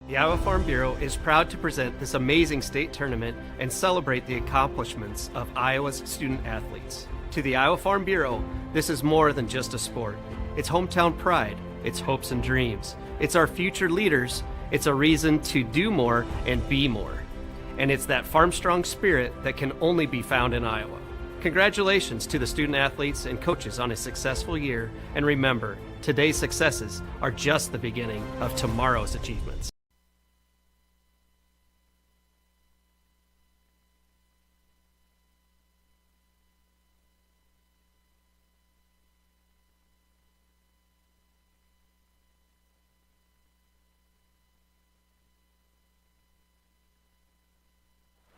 The Iowa Farm Bureau is proud to present this amazing state tournament and celebrate the accomplishments of Iowa's student athletes. To the Iowa Farm Bureau, this is more than just a sport. It's hometown pride, it's hopes and dreams, it's our future leaders, it's a reason to do more and be more. And it's that farm strong spirit that can only be found in Iowa. Congratulations to the student athletes and coaches on a successful year, and remember, today's successes are just the beginning of tomorrow's achievements.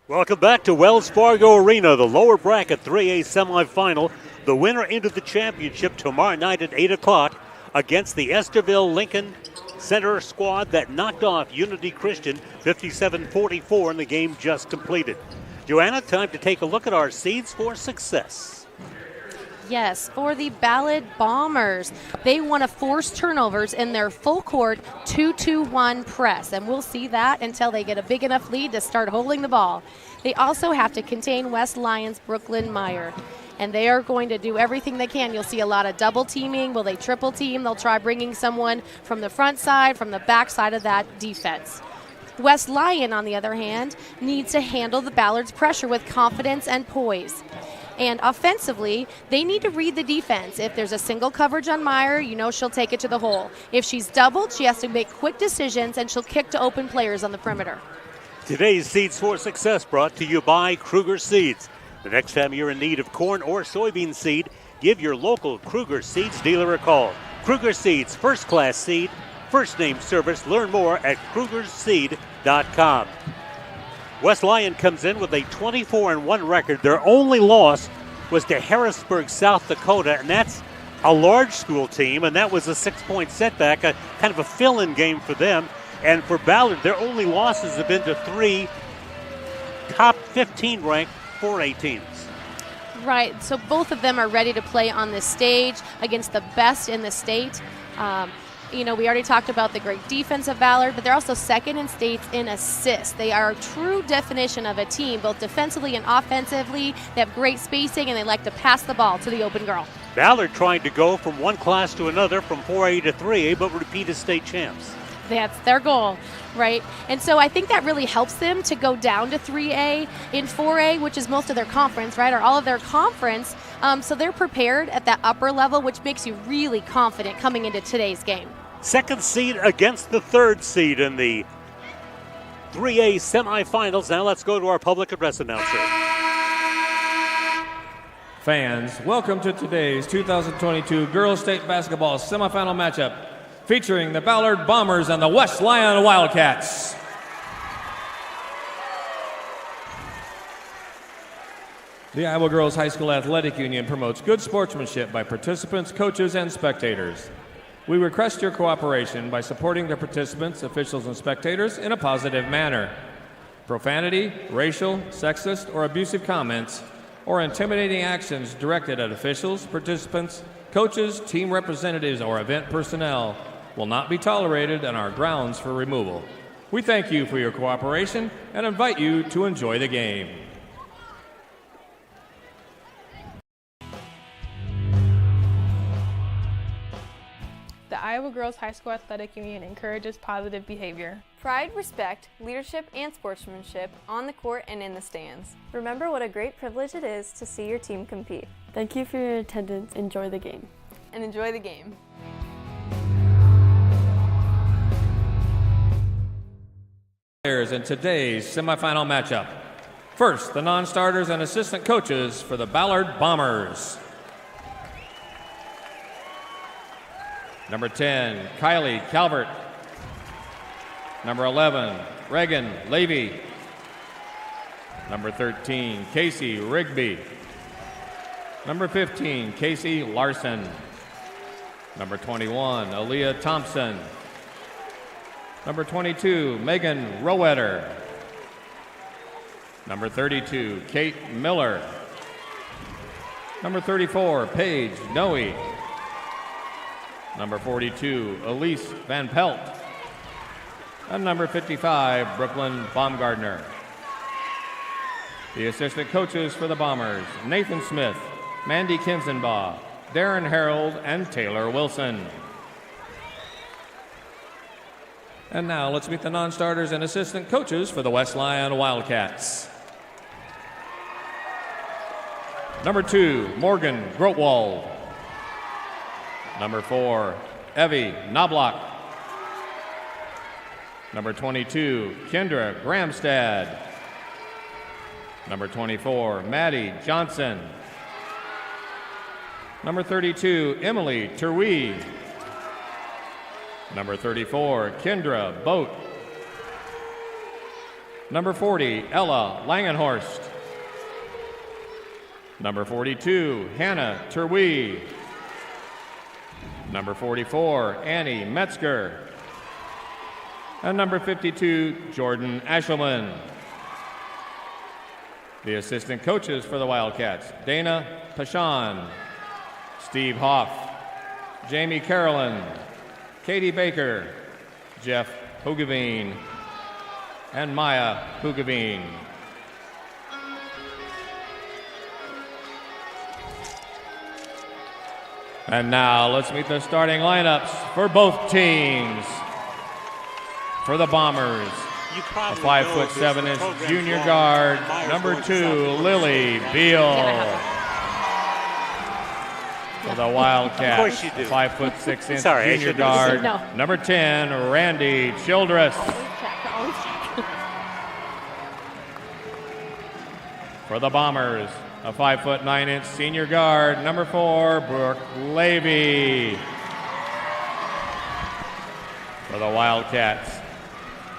Welcome back to Wells Fargo Arena, the lower bracket 3A semifinal. The winner into the championship tomorrow night at 8 o'clock against the Esterville Lincoln Center squad that knocked off Unity Christian 57-44 in the game just completed. Joanna, time to take a look at our seeds for success. Yes, for the Ballard Bombers, they want to force turnovers in their full court 2-2-1 press, and we'll see that until they get a big enough lead to start holding the ball. They also have to contain West Lyon's Brooklyn Meyer, and they are going to do everything they can. You'll see a lot of double teaming. Will they triple team? They'll try bringing someone from the front side, from the back side of that defense. West Lyon, on the other hand, needs to handle the Ballard's pressure with confidence and poise. And offensively, they need to read the defense. If there's a single coverage on Meyer, you know she'll take it to the hole. If she's doubled, she has to make quick decisions, and she'll kick to open players on the perimeter. Today's Seeds for Success brought to you by Kruger Seeds. The next time you're in need of corn or soybean seed, give your local Kruger Seeds dealer a call. Kruger Seeds, first-class seed, first-name service. Learn more at krugerseed.com. West Lyon comes in with a 24-1 record. Their only loss was to Harrisburg, South Dakota, and that's a large school team, and that was a 6-point setback, a kind of a fill-in game for them. And for Ballard, their only losses have been to 3 top 15 ranked 4A teams. Right, so both of them are ready to play on this stage against the best in the state. We already talked about the great defense of Ballard, but they're also second in states in assists. They are a true definition of a team, both defensively and offensively. They have great spacing, and they like to pass the ball to the open girl. Ballard trying to go from one class to another, from 4A to 3A, but repeat as state champs. That's their goal, right? And so I think that really helps them to go down to 3A in 4A, which is most of their conference, right, or all of their conference. So they're prepared at that upper level, which makes you really confident coming into today's game. Second seed against the third seed in the 3A semifinals. Now let's go to our public address announcer. Fans, welcome to today's 2022 Girls State Basketball semifinal matchup featuring the Ballard Bombers and the West Lyon Wildcats. The Iowa Girls High School Athletic Union promotes good sportsmanship by participants, coaches, and spectators. We request your cooperation by supporting the participants, officials, and spectators in a positive manner. Profanity, racial, sexist, or abusive comments, or intimidating actions directed at officials, participants, coaches, team representatives, or event personnel will not be tolerated and are grounds for removal. We thank you for your cooperation and invite you to enjoy the game. The Iowa Girls High School Athletic Union encourages positive behavior. Pride, respect, leadership, and sportsmanship on the court and in the stands. Remember what a great privilege it is to see your team compete. Thank you for your attendance. Enjoy the game. And enjoy the game. Players in today's semifinal matchup. First, the non-starters and assistant coaches for the Ballard Bombers. Number 10, Kylie Calvert. Number 11, Reagan Levy. Number 13, Casey Rigby. Number 15, Casey Larson. Number 21, Aaliyah Thompson. Number 22, Megan Rowetter. Number 32, Kate Miller. Number 34, Paige Noe. Number 42, Elise Van Pelt. and number 55, Brooklyn Baumgardner. The assistant coaches for the Bombers, Nathan Smith, Mandy Kinzenbaugh, Darren Harold, and Taylor Wilson. And now let's meet the non-starters and assistant coaches for the West Lyon Wildcats. Number 2, Morgan Grotwald. Number 4, Evie Knobloch. Number 22, Kendra Gramstad. Number 24, Maddie Johnson. Number 32, Emily Terwee. Number 34, Kendra Boat. Number 40, Ella Langenhorst. Number 42, Hannah Terwee. Number 44, Annie Metzger. And number 52, Jordan Ashelman. The assistant coaches for the Wildcats, Dana Pashan, Steve Hoff, Jamie Carolyn, Katie Baker, Jeff Hugavine, and Maya Hugavine. And now let's meet the starting lineups for both teams. For the Bombers, a 5'7" junior guard, number 2, Lily Beal. For the Wildcats, 5'6" junior guard, number 10, Randy Childress. For the Bombers, a 5'9" senior guard, number 4, Brooke Levy. For the Wildcats,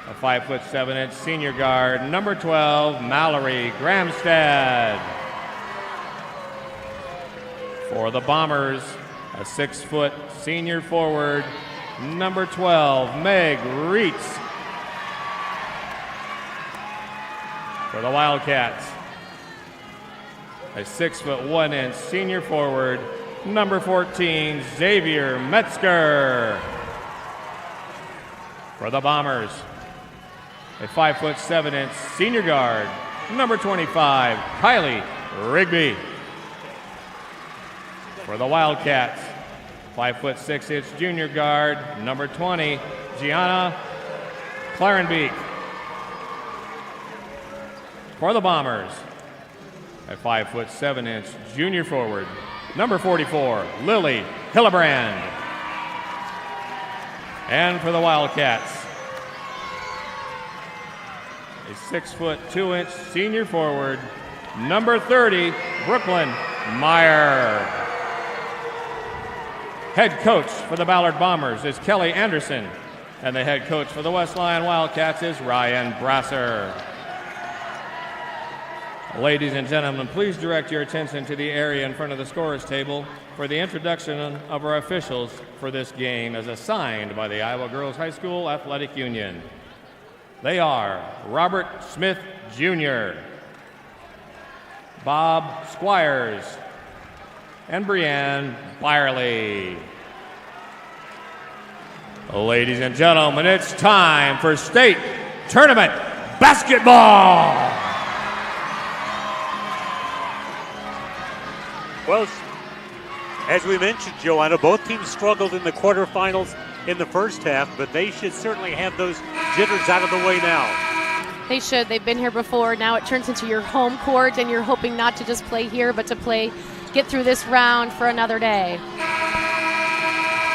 a 5'7" senior guard, number 12, Mallory Gramstad. For the Bombers, a 6' senior forward, number 12, Meg Reitz. For the Wildcats, a 6'1" senior forward, number 14, Xavier Metzger. For the Bombers, a 5'7" senior guard, number 25, Kylie Rigby. For the Wildcats, 5'6" junior guard, number 20, Gianna Clarenbeek. For the Bombers, a 5'7" junior forward, number 44, Lily Hillebrand. And for the Wildcats, a 6'2" senior forward, number 30, Brooklyn Meyer. Head coach for the Ballard Bombers is Kelly Anderson, and the head coach for the West Lyon Wildcats is Ryan Brasser. Ladies and gentlemen, please direct your attention to the area in front of the scorers table for the introduction of our officials for this game as assigned by the Iowa Girls High School Athletic Union. They are Robert Smith Jr., Bob Squires, and Brianne Byerly. Ladies and gentlemen, it's time for state tournament basketball. Well, as we mentioned, Joanna, both teams struggled in the quarterfinals in the first half, but they should certainly have those jitters out of the way now. They should. They've been here before. Now it turns into your home court, and you're hoping not to just play here, but to get through this round for another day.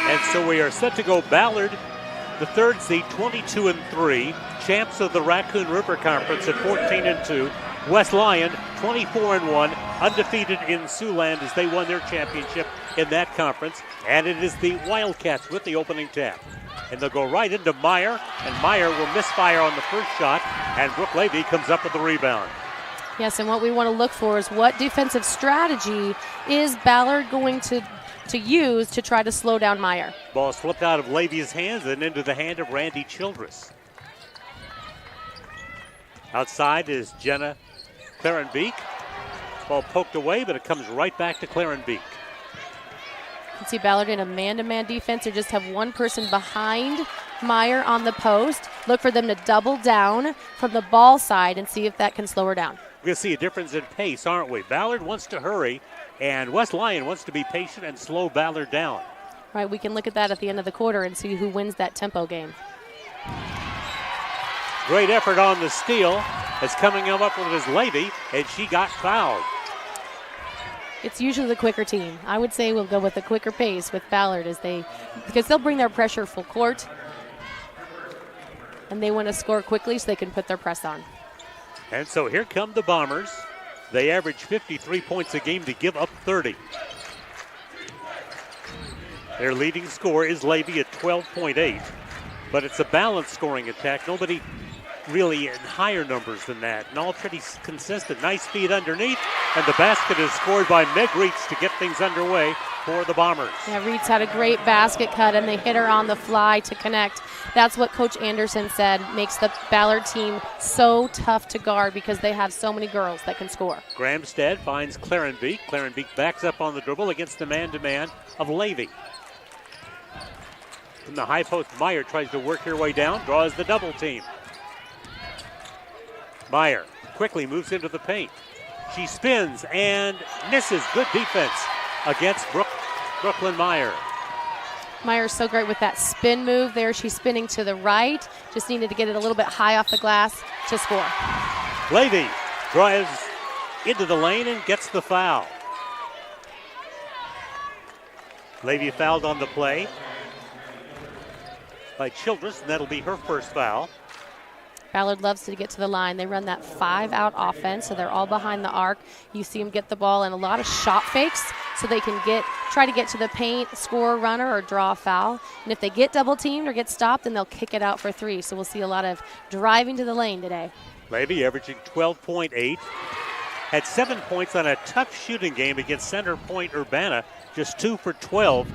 And so we are set to go Ballard, the third seed, 22-3, champs of the Raccoon River Conference at 14-2. West Lyon, 24-1, undefeated in Siouxland as they won their championship in that conference. And it is the Wildcats with the opening tap. And they'll go right into Meyer, and Meyer will misfire on the first shot, and Brooke Levy comes up with the rebound. Yes, and what we want to look for is what defensive strategy is Ballard going to use to try to slow down Meyer. Ball slipped out of Levy's hands and into the hand of Randy Childress. Outside is Jenna Clarenbeek. Ball poked away, but it comes right back to Clarenbeek. You can see Ballard in a man-to-man defense or just have one person behind Meyer on the post. Look for them to double down from the ball side and see if that can slow her down. We're going to see a difference in pace, aren't we? Ballard wants to hurry, and West Lyon wants to be patient and slow Ballard down. Right, we can look at that at the end of the quarter and see who wins that tempo game. Great effort on the steal. As coming up with is Levy, and she got fouled. It's usually the quicker team. I would say we'll go with a quicker pace with Ballard because they'll bring their pressure full court, and they want to score quickly so they can put their press on. And so here come the Bombers. They average 53 points a game to give up 30. Their leading scorer is Levy at 12.8, but it's a balanced scoring attack. Nobody really in higher numbers than that, and all pretty consistent. Nice feed underneath, and the basket is scored by Meg Reitz to get things underway for the Bombers. Yeah, Reitz had a great basket cut, and they hit her on the fly to connect. That's what Coach Anderson said makes the Ballard team so tough to guard because they have so many girls that can score. Gramstead finds Clarenbeek. Clarenbeek backs up on the dribble against the man-to-man of Levy. From the high post, Meyer tries to work her way down, draws the double team. Meyer quickly moves into the paint. She spins and misses. Good defense against Brooklyn Meyer. Meyer's so great with that spin move there. She's spinning to the right. Just needed to get it a little bit high off the glass to score. Levy drives into the lane and gets the foul. Levy fouled on the play by Childress, and that'll be her first foul. Ballard loves to get to the line. They run that 5-out offense, so they're all behind the arc. You see them get the ball and a lot of shot fakes so they can try to get to the paint, score a runner, or draw a foul. And if they get double teamed or get stopped, then they'll kick it out for three. So we'll see a lot of driving to the lane today. Levy averaging 12.8. Had 7 points on a tough shooting game against Center Point Urbana, just 2 for 12.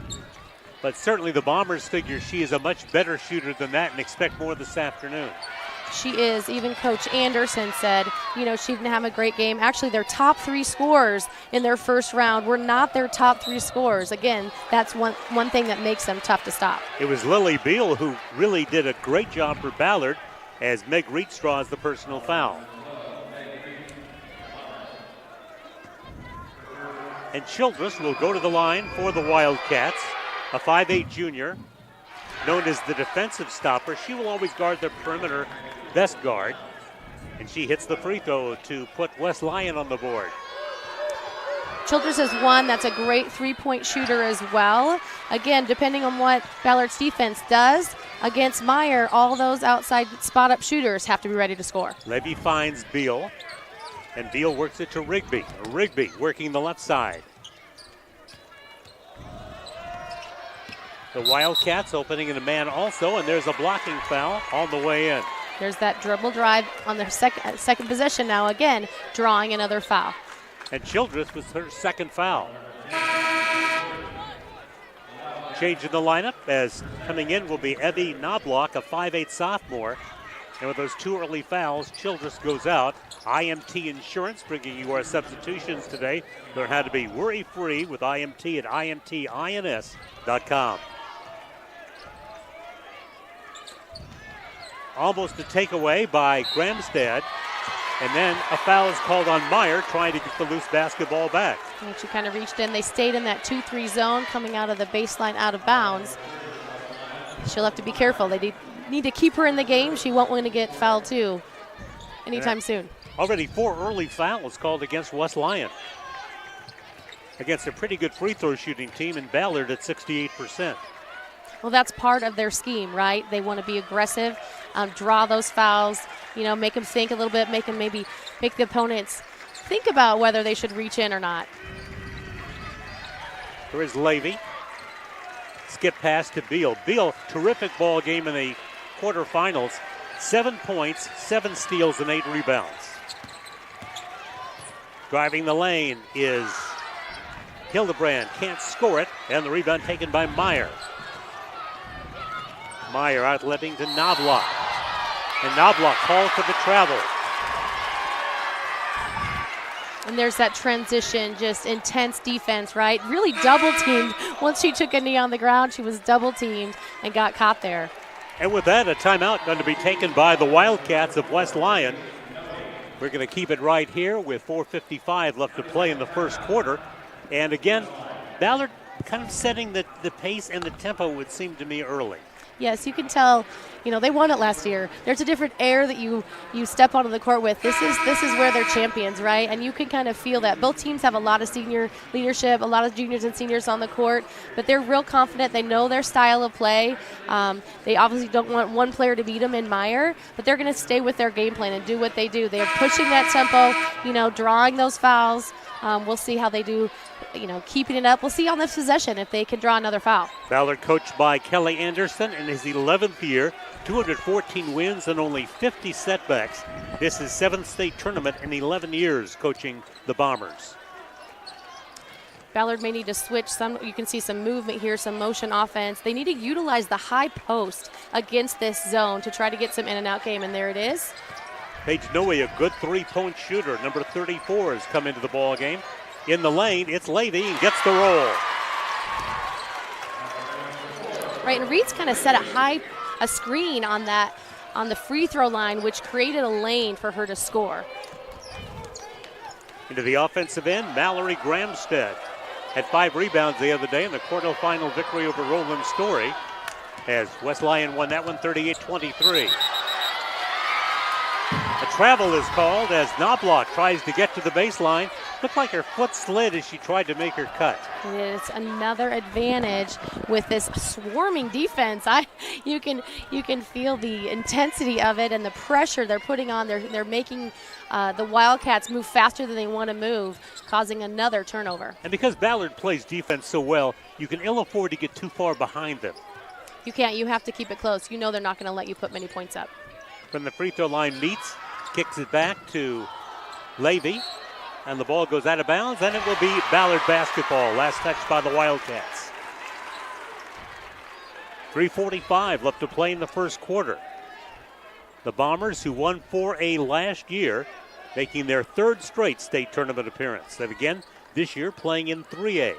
But certainly the Bombers figure she is a much better shooter than that and expect more this afternoon. She is. Even Coach Anderson said, she didn't have a great game. Actually, their top 3 scorers in their first round were not their top 3 scorers. Again, that's one thing that makes them tough to stop. It was Lily Beal who really did a great job for Ballard as Meg Reitz draws the personal foul. And Childress will go to the line for the Wildcats, a 5'8 junior, known as the defensive stopper. She will always guard the perimeter best guard, and she hits the free throw to put West Lyon on the board. Childress is one that's a great three-point shooter as well. Again, depending on what Ballard's defense does against Meyer, all those outside spot-up shooters have to be ready to score. Levy finds Beal, and Beal works it to Rigby. Rigby working the left side. The Wildcats opening in a man also, and there's a blocking foul on the way in. There's that dribble drive on their second possession now, again, drawing another foul. And Childress with her second foul. Change in the lineup as coming in will be Evie Knobloch, a 5'8 sophomore. And with those 2 early fouls, Childress goes out. IMT Insurance bringing you our substitutions today. Learn how to be worry-free with IMT at imtins.com. Almost a takeaway by Gramstead. And then a foul is called on Meyer trying to get the loose basketball back. And she kind of reached in. They stayed in that 2-3 zone coming out of the baseline out of bounds. She'll have to be careful. They need to keep her in the game. She won't want to get fouled too anytime soon. Already 4 early fouls called against West Lyon. Against a pretty good free throw shooting team in Ballard at 68%. Well, that's part of their scheme, right? They want to be aggressive, draw those fouls, make them think a little bit, make the opponents think about whether they should reach in or not. There is Levy. Skip pass to Beal. Beal, terrific ball game in the quarterfinals. 7 points, 7 steals, and 8 rebounds. Driving the lane is Hildebrand. Can't score it, and the rebound taken by Meyer. Meyer outletting to Knobloch. And Knobloch calls for the travel. And there's that transition, just intense defense, right? Really double teamed. Once she took a knee on the ground, she was double teamed and got caught there. And with that, a timeout going to be taken by the Wildcats of West Lyon. We're going to keep it right here with 4:55 left to play in the first quarter. And again, Ballard kind of setting the pace and the tempo, would seem to me, early. Yes, you can tell, they won it last year. There's a different air that you step onto the court with. This is where they're champions, right? And you can kind of feel that. Both teams have a lot of senior leadership, a lot of juniors and seniors on the court, but they're real confident. They know their style of play. They obviously don't want one player to beat them in Meyer, but they're going to stay with their game plan and do what they do. They're pushing that tempo, drawing those fouls. We'll see how they do, keeping it up. We'll see on this possession if they can draw another foul. Ballard coached by Kelly Anderson in his 11th year, 214 wins and only 50 setbacks. This is 7th state tournament in 11 years coaching the Bombers. Ballard may need to switch some. You can see some movement here, some motion offense. They need to utilize the high post against this zone to try to get some in and out game, and there it is. Paige Noe, a good three-point shooter. Number 34 has come into the ball game. In the lane, it's Levy and gets the roll. Right, and Reed's kind of set a screen on the free throw line, which created a lane for her to score. Into the offensive end, Mallory Gramstead had 5 rebounds the other day in the quarterfinal victory over Roland Story, as West Lyon won that one 38-23. A travel is called as Knobloch tries to get to the baseline. Looked like her foot slid as she tried to make her cut. It's another advantage with this swarming defense. You can feel the intensity of it and the pressure they're putting on. They're making the Wildcats move faster than they want to move, causing another turnover. And because Ballard plays defense so well, you can ill afford to get too far behind them. You can't. You have to keep it close. They're not going to let you put many points up. From the free throw line, Meets kicks it back to Levy, and the ball goes out of bounds, and it will be Ballard basketball. Last touch by the Wildcats. 3:45 left to play in the first quarter. The Bombers, who won 4A last year, making their 3rd straight state tournament appearance. And again, this year playing in 3A.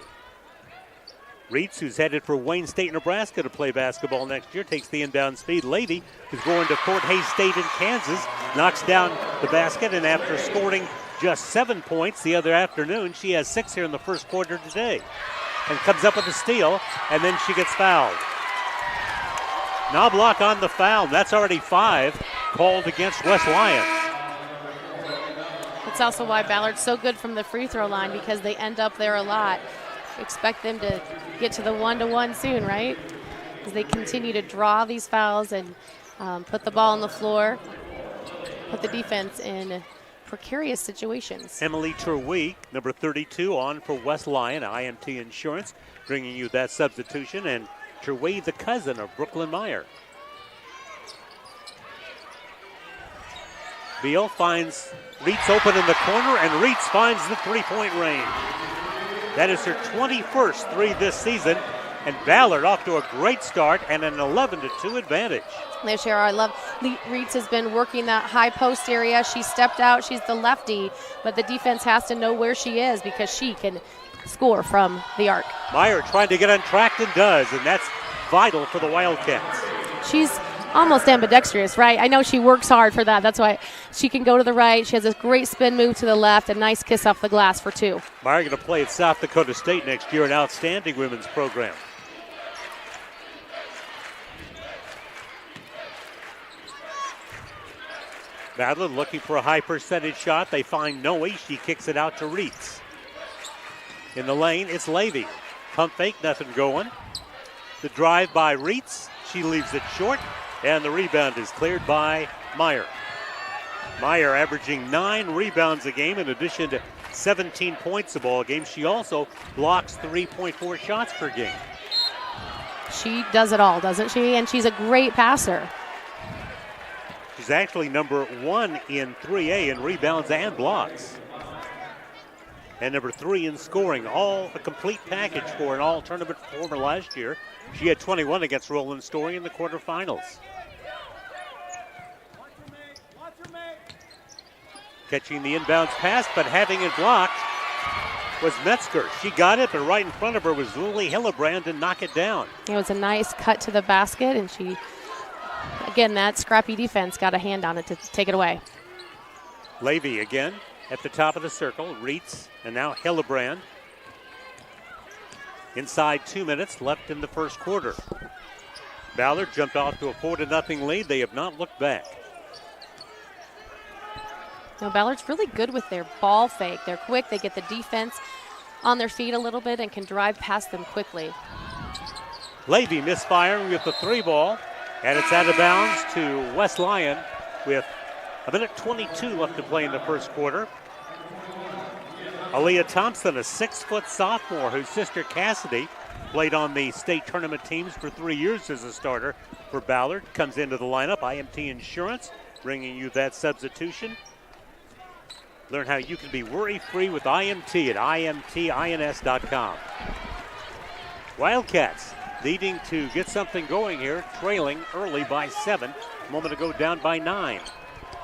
Reitz, who's headed for Wayne State, Nebraska to play basketball next year, takes the inbound speed. Levy, who's going to Fort Hays State in Kansas, knocks down the basket, and after scoring just 7 points the other afternoon, she has 6 here in the first quarter today. And comes up with a steal, and then she gets fouled. Knobloch on the foul. That's already 5 called against West Lyon. It's also why Ballard's so good from the free throw line, because they end up there a lot. Expect them to get to the 1-to-1 soon, right? As they continue to draw these fouls and put the ball on the floor, put the defense in precarious situations. Emily Terweek, number 32, on for West Lyon, IMT Insurance, bringing you that substitution, and Terweek, the cousin of Brooklyn Meyer. Beal finds Reitz open in the corner, and Reitz finds the three-point range. That is her 21st 3 this season, and Ballard off to a great start and an 11-2 advantage. There she are. I love Reitz has been working that high post area. She stepped out. She's the lefty, but the defense has to know where she is because she can score from the arc. Meyer trying to get on track and does, and that's vital for the Wildcats. She's almost ambidextrous, right? I know she works hard for that. That's why she can go to the right. She has a great spin move to the left, a nice kiss off the glass for 2. Meyer going to play at South Dakota State next year, an outstanding women's program. Ballard looking for a high percentage shot. They find Noe. She kicks it out to Reitz. In the lane, it's Levy. Pump fake, nothing going. The drive by Reitz. She leaves it short, and the rebound is cleared by Meyer. Meyer averaging 9 rebounds a game in addition to 17 points a ball game. She also blocks 3.4 shots per game. She does it all, doesn't she? And she's a great passer. She's actually number 1 in 3A in rebounds and blocks. And number 3 in scoring, all a complete package for an all-tournament performer last year. She had 21 against Roland Story in the quarterfinals. Catching the inbounds pass, but having it blocked was Metzger. She got it, but right in front of her was Lily Hillebrand to knock it down. It was a nice cut to the basket, and she again, that scrappy defense got a hand on it to take it away. Levy again at the top of the circle. Reitz and now Hillebrand. Inside 2 minutes left in the first quarter. Ballard jumped off to a 4-0 lead. They have not looked back. Now Ballard's really good with their ball fake. They're quick. They get the defense on their feet a little bit and can drive past them quickly. Levy misfiring with the 3 ball, and it's out of bounds to West Lyon with 1:22 left to play in the first quarter. Aaliyah Thompson, a 6-foot sophomore whose sister Cassidy played on the state tournament teams for 3 years as a starter for Ballard, comes into the lineup. IMT Insurance bringing you that substitution. Learn how you can be worry-free with IMT at imtins.com. Wildcats needing to get something going here, trailing early by 7. A moment ago down by 9.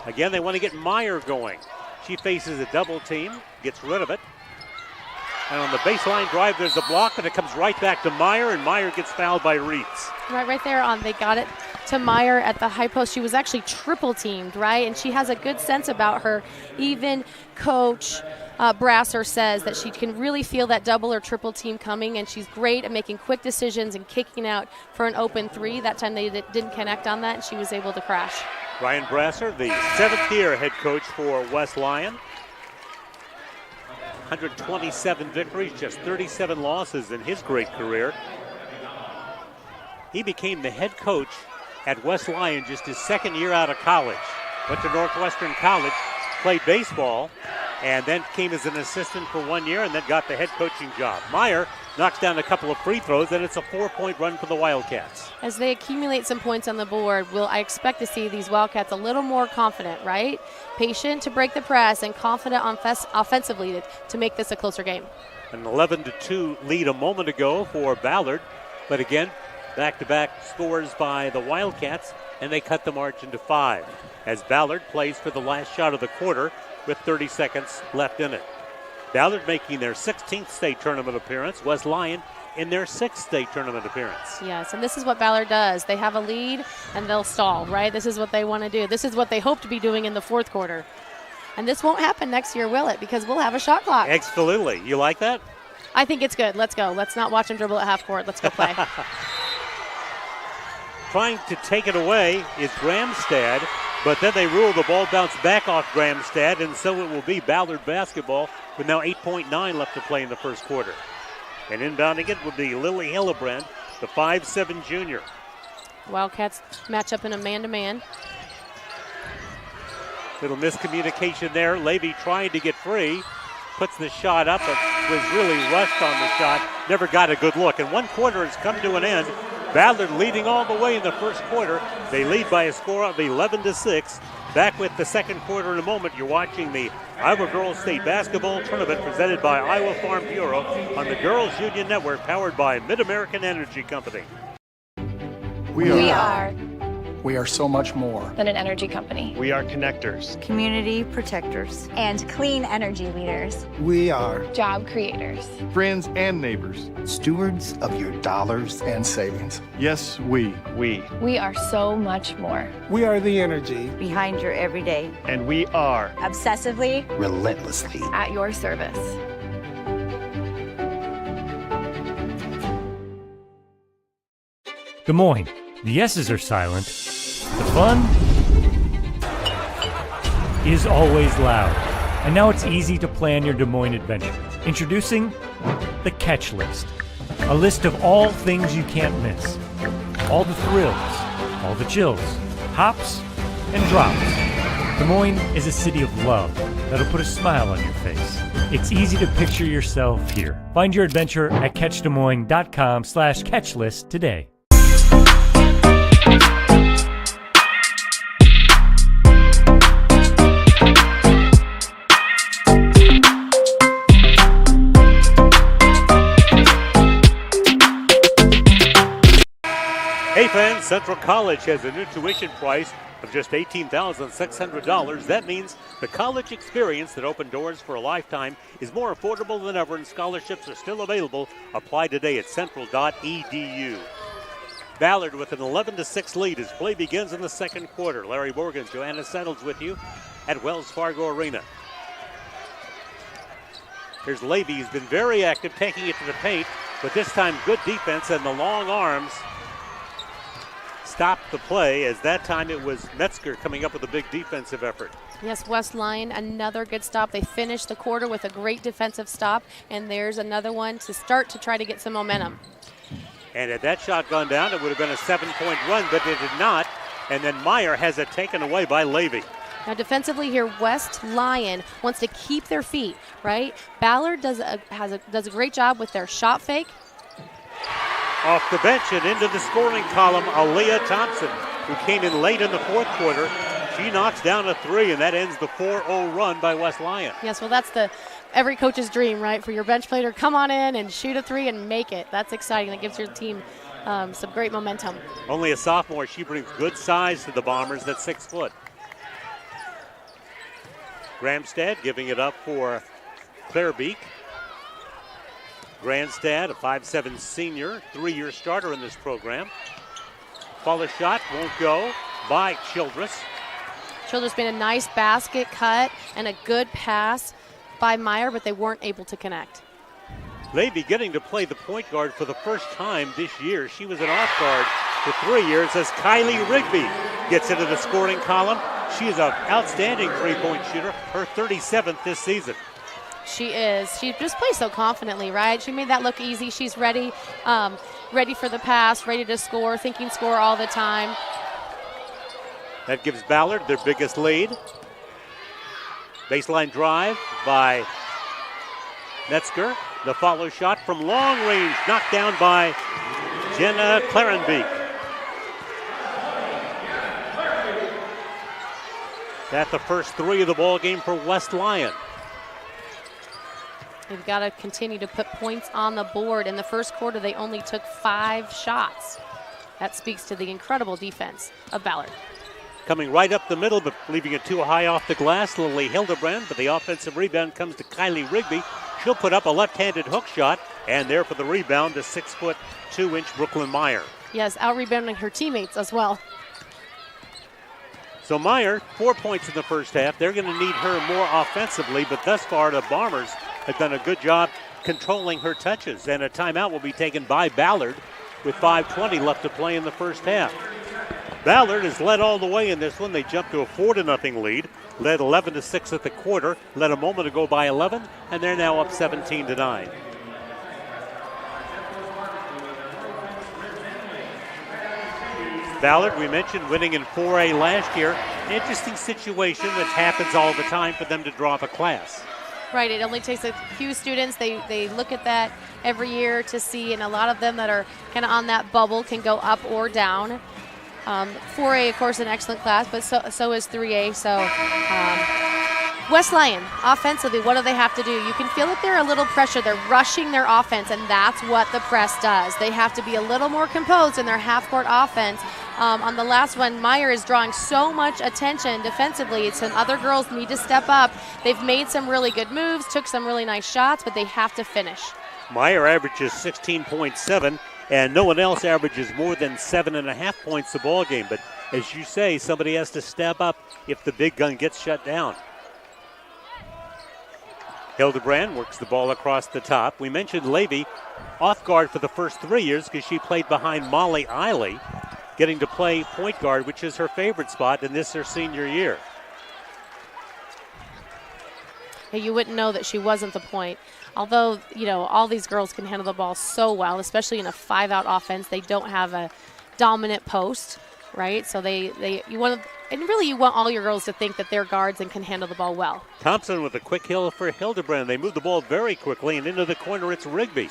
Again, they want to get Meyer going. She faces a double team, gets rid of it. And on the baseline drive, there's a block, and it comes right back to Meyer, and Meyer gets fouled by Reitz. Right there on, they got it to Meyer at the high post. She was actually triple teamed, right? And she has a good sense about her. Even Coach Brasser says that she can really feel that double or triple team coming, and she's great at making quick decisions and kicking out for an open 3. That time they didn't connect on that, and she was able to crash. Ryan Brasser, the 7th-year head coach for West Lyon. 127 victories, just 37 losses in his great career. He became the head coach at West Lyon just his 2nd year out of college. Went to Northwestern College, played baseball, and then came as an assistant for 1 year and then got the head coaching job. Meyer knocks down a couple of free throws, and it's a 4-point run for the Wildcats. As they accumulate some points on the board, I expect to see these Wildcats a little more confident, right? Patient to break the press and confident offensively to make this a closer game. An 11-2 lead a moment ago for Ballard, but again, back-to-back scores by the Wildcats, and they cut the margin to 5 as Ballard plays for the last shot of the quarter with 30 seconds left in it. Ballard making their 16th state tournament appearance. West Lyon in their 6th state tournament appearance. Yes, and this is what Ballard does. They have a lead, and they'll stall, right? This is what they want to do. This is what they hope to be doing in the 4th quarter. And this won't happen next year, will it? Because we'll have a shot clock. Absolutely. You like that? I think it's good. Let's go. Let's not watch them dribble at half court. Let's go play. Trying to take it away is Gramstad, but then they rule the ball bounce back off Gramstad, and so it will be Ballard basketball with now 8.9 left to play in the first quarter. And inbounding it will be Lily Hillebrand, the 5'7" junior. Wildcats match up in a man-to-man. Little miscommunication there. Levy trying to get free, puts the shot up, but was really rushed on the shot, never got a good look. And 1 quarter has come to an end. Ballard leading all the way in the first quarter. They lead by a score of 11-6. Back with the second quarter in a moment. You're watching the Iowa Girls State Basketball Tournament presented by Iowa Farm Bureau on the Girls Union Network, powered by Mid-American Energy Company. We are so much more than an energy company. We are connectors, Community protectors. And clean energy leaders. We are Job creators. friends and neighbors, stewards of your dollars and savings. Yes, we We are so much more. are the energy Behind your everyday. and we are Obsessively. relentlessly. At your service. Des Moines. The S's are silent. The fun is always loud. And now it's easy to plan your Des Moines adventure. Introducing the Catch List. A list of all things you can't miss. All the thrills, all the chills, hops and drops. Des Moines is a city of love that'll put a smile on your face. It's easy to picture yourself here. Find your adventure at catchdesmoines.com/catchlist today. Hey fans, Central College has a new tuition price of just $18,600. That means the college experience that opened doors for a lifetime is more affordable than ever, and scholarships are still available. Apply today at central.edu. Ballard with an 11-6 lead as play begins in the second quarter. Larry Morgan, Joanna Settles with you at Wells Fargo Arena. Here's Levy, who's been very active, taking it to the paint, but this time good defense, and the long arms stopped the play, as that time it was Metzger coming up with a big defensive effort. Yes, West Lyon, another good stop. They finished the quarter with a great defensive stop, and there's another one to start to try to get some momentum. And had that shot gone down, it would have been a 7-point run, but it did not. And then Meyer has it taken away by Levy. Now defensively here, West Lyon wants to keep their feet, right? Ballard does a great job with their shot fake. Off the bench and into the scoring column, Aaliyah Thompson, who came in late in the fourth quarter. She knocks down a three, and that ends the 4-0 run by West Lyon. Yes, well, that's every coach's dream, right? For your bench player, come on in and shoot a three and make it. That's exciting. That gives your team some great momentum. Only a sophomore, she brings good size to the Bombers. That's 6 foot. Gramstad giving it up for Claire Beek. Grandstad, a 5'7" senior, 3-year starter in this program. Follow shot won't go by Childress. Childress made a nice basket cut and a good pass by Meyer, but they weren't able to connect. Levy getting to play the point guard for the first time this year. She was an off guard for 3 years as Kylie Rigby gets into the scoring column. She is an outstanding three-point shooter, her 37th this season. She is. She just plays so confidently, right? She made that look easy. She's ready, ready for the pass, ready to score, thinking score all the time. That gives Ballard their biggest lead. Baseline drive by Metzger. The follow shot from long range, knocked down by Jenna Clarenbeek. That's the first three of the ball game for West Lyon. They've got to continue to put points on the board. In the first quarter, they only took 5 shots. That speaks to the incredible defense of Ballard. Coming right up the middle, but leaving it too high off the glass, Lily Hildebrand, but the offensive rebound comes to Kylie Rigby. She'll put up a left-handed hook shot, and there for the rebound, the 6'2" Brooklyn Meyer. Yes, out-rebounding her teammates as well. So Meyer, 4 points in the first half. They're going to need her more offensively, but thus far the Bombers have done a good job controlling her touches. And a timeout will be taken by Ballard with 5:20 left to play in the first half. Ballard has led all the way in this one. They jumped to a 4-0 lead, led 11-6 at the quarter, led a moment ago by 11, and they're now up 17-9. Ballard, we mentioned, winning in 4A last year. Interesting situation that happens all the time for them to drop a class. Right, it only takes a few students. They look at that every year to see, and a lot of them that are kind of on that bubble can go up or down. 4A, of course, an excellent class, but so is 3A. So West Lyon, offensively, what do they have to do? You can feel that they're a little pressure. They're rushing their offense, and that's what the press does. They have to be a little more composed in their half-court offense. On the last one, Meyer is drawing so much attention defensively. Some other girls need to step up. They've made some really good moves, took some really nice shots, but they have to finish. Meyer averages 16.7, and no one else averages more than 7.5 points a ball game. But as you say, somebody has to step up if the big gun gets shut down. Hildebrand works the ball across the top. We mentioned Levy off guard for the first 3 years because she played behind Molly Eiley, getting to play point guard, which is her favorite spot, and this is her senior year. You wouldn't know that she wasn't the point. Although, you know, all these girls can handle the ball so well, especially in a 5-out offense. They don't have a dominant post, right? So you want all your girls to think that they're guards and can handle the ball well. Thompson with a quick hill for Hildebrand. They move the ball very quickly, and into the corner it's Rigby.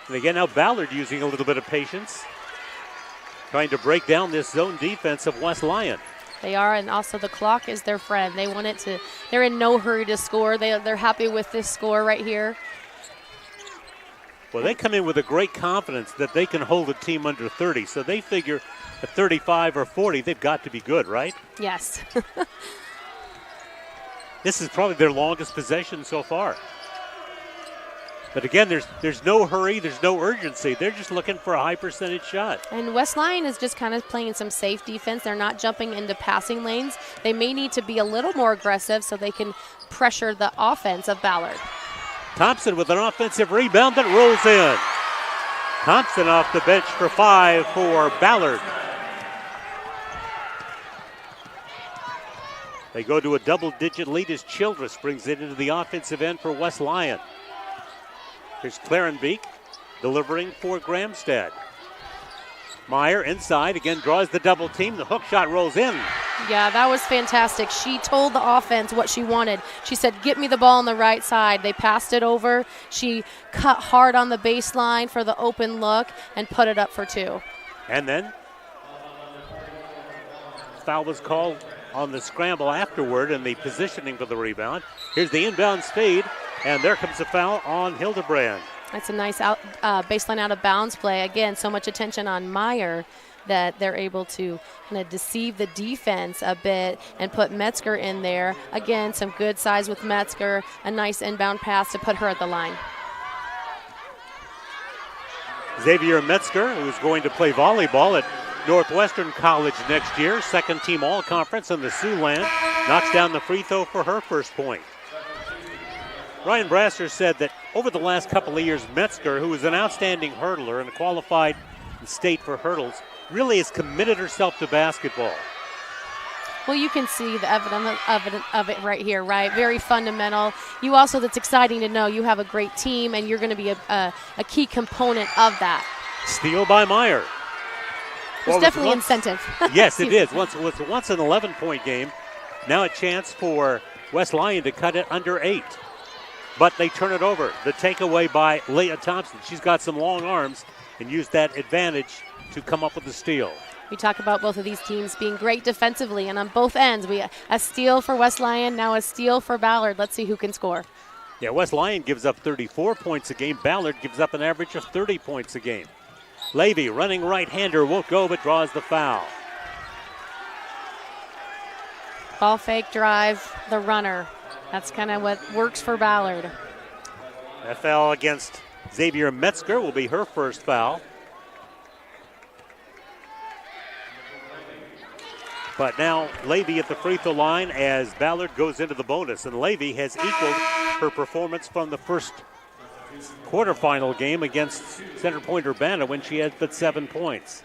And again, now Ballard using a little bit of patience, trying to break down this zone defense of West Lyon. They are, and also the clock is their friend. They want it to, they're in no hurry to score. They're happy with this score right here. Well, they come in with a great confidence that they can hold a team under 30, so they figure at 35 or 40, they've got to be good, right? Yes. This is probably their longest possession so far. But again, there's no hurry, there's no urgency. They're just looking for a high percentage shot. And West Lyon is just kind of playing some safe defense. They're not jumping into passing lanes. They may need to be a little more aggressive so they can pressure the offense of Ballard. Thompson with an offensive rebound that rolls in. Thompson off the bench for 5 for Ballard. They go to a double-digit lead as Childress brings it into the offensive end for West Lyon. Here's Clarenbeek delivering for Gramstad. Meyer inside, again draws the double team. The hook shot rolls in. Yeah, that was fantastic. She told the offense what she wanted. She said, get me the ball on the right side. They passed it over. She cut hard on the baseline for the open look and put it up for 2. And then foul was called on the scramble afterward and the positioning for the rebound. Here's the inbound speed, and there comes a foul on Hildebrand. That's a nice baseline out of bounds play. Again, so much attention on Meyer that they're able to kind of deceive the defense a bit and put Metzger in there. Again, some good size with Metzger, a nice inbound pass to put her at the line. Xavier Metzger, who's going to play volleyball at Northwestern College next year, second team all-conference in the Siouxland, knocks down the free throw for her first point. Ryan Brasser said that over the last couple of years, Metzger, who is an outstanding hurdler and qualified in state for hurdles, really has committed herself to basketball. Well, you can see the evidence of it right here, right? Very fundamental. You also, that's exciting to know you have a great team and you're going to be a key component of that. Steal by Meyer. There's definitely incentive. Yes, it is. Once an 11-point game. Now a chance for West Lyon to cut it under 8. But they turn it over. The takeaway by Leah Thompson. She's got some long arms and used that advantage to come up with the steal. We talk about both of these teams being great defensively, and on both ends, a steal for West Lyon, now a steal for Ballard. Let's see who can score. Yeah, West Lyon gives up 34 points a game. Ballard gives up an average of 30 points a game. Levy, running right-hander, won't go, but draws the foul. Ball fake drive, the runner. That's kind of what works for Ballard. That foul against Xavier Metzger will be her first foul. But now Levy at the free throw line as Ballard goes into the bonus. And Levy has equaled her performance from the first quarterfinal game against Center Point Urbana when she had but 7 points.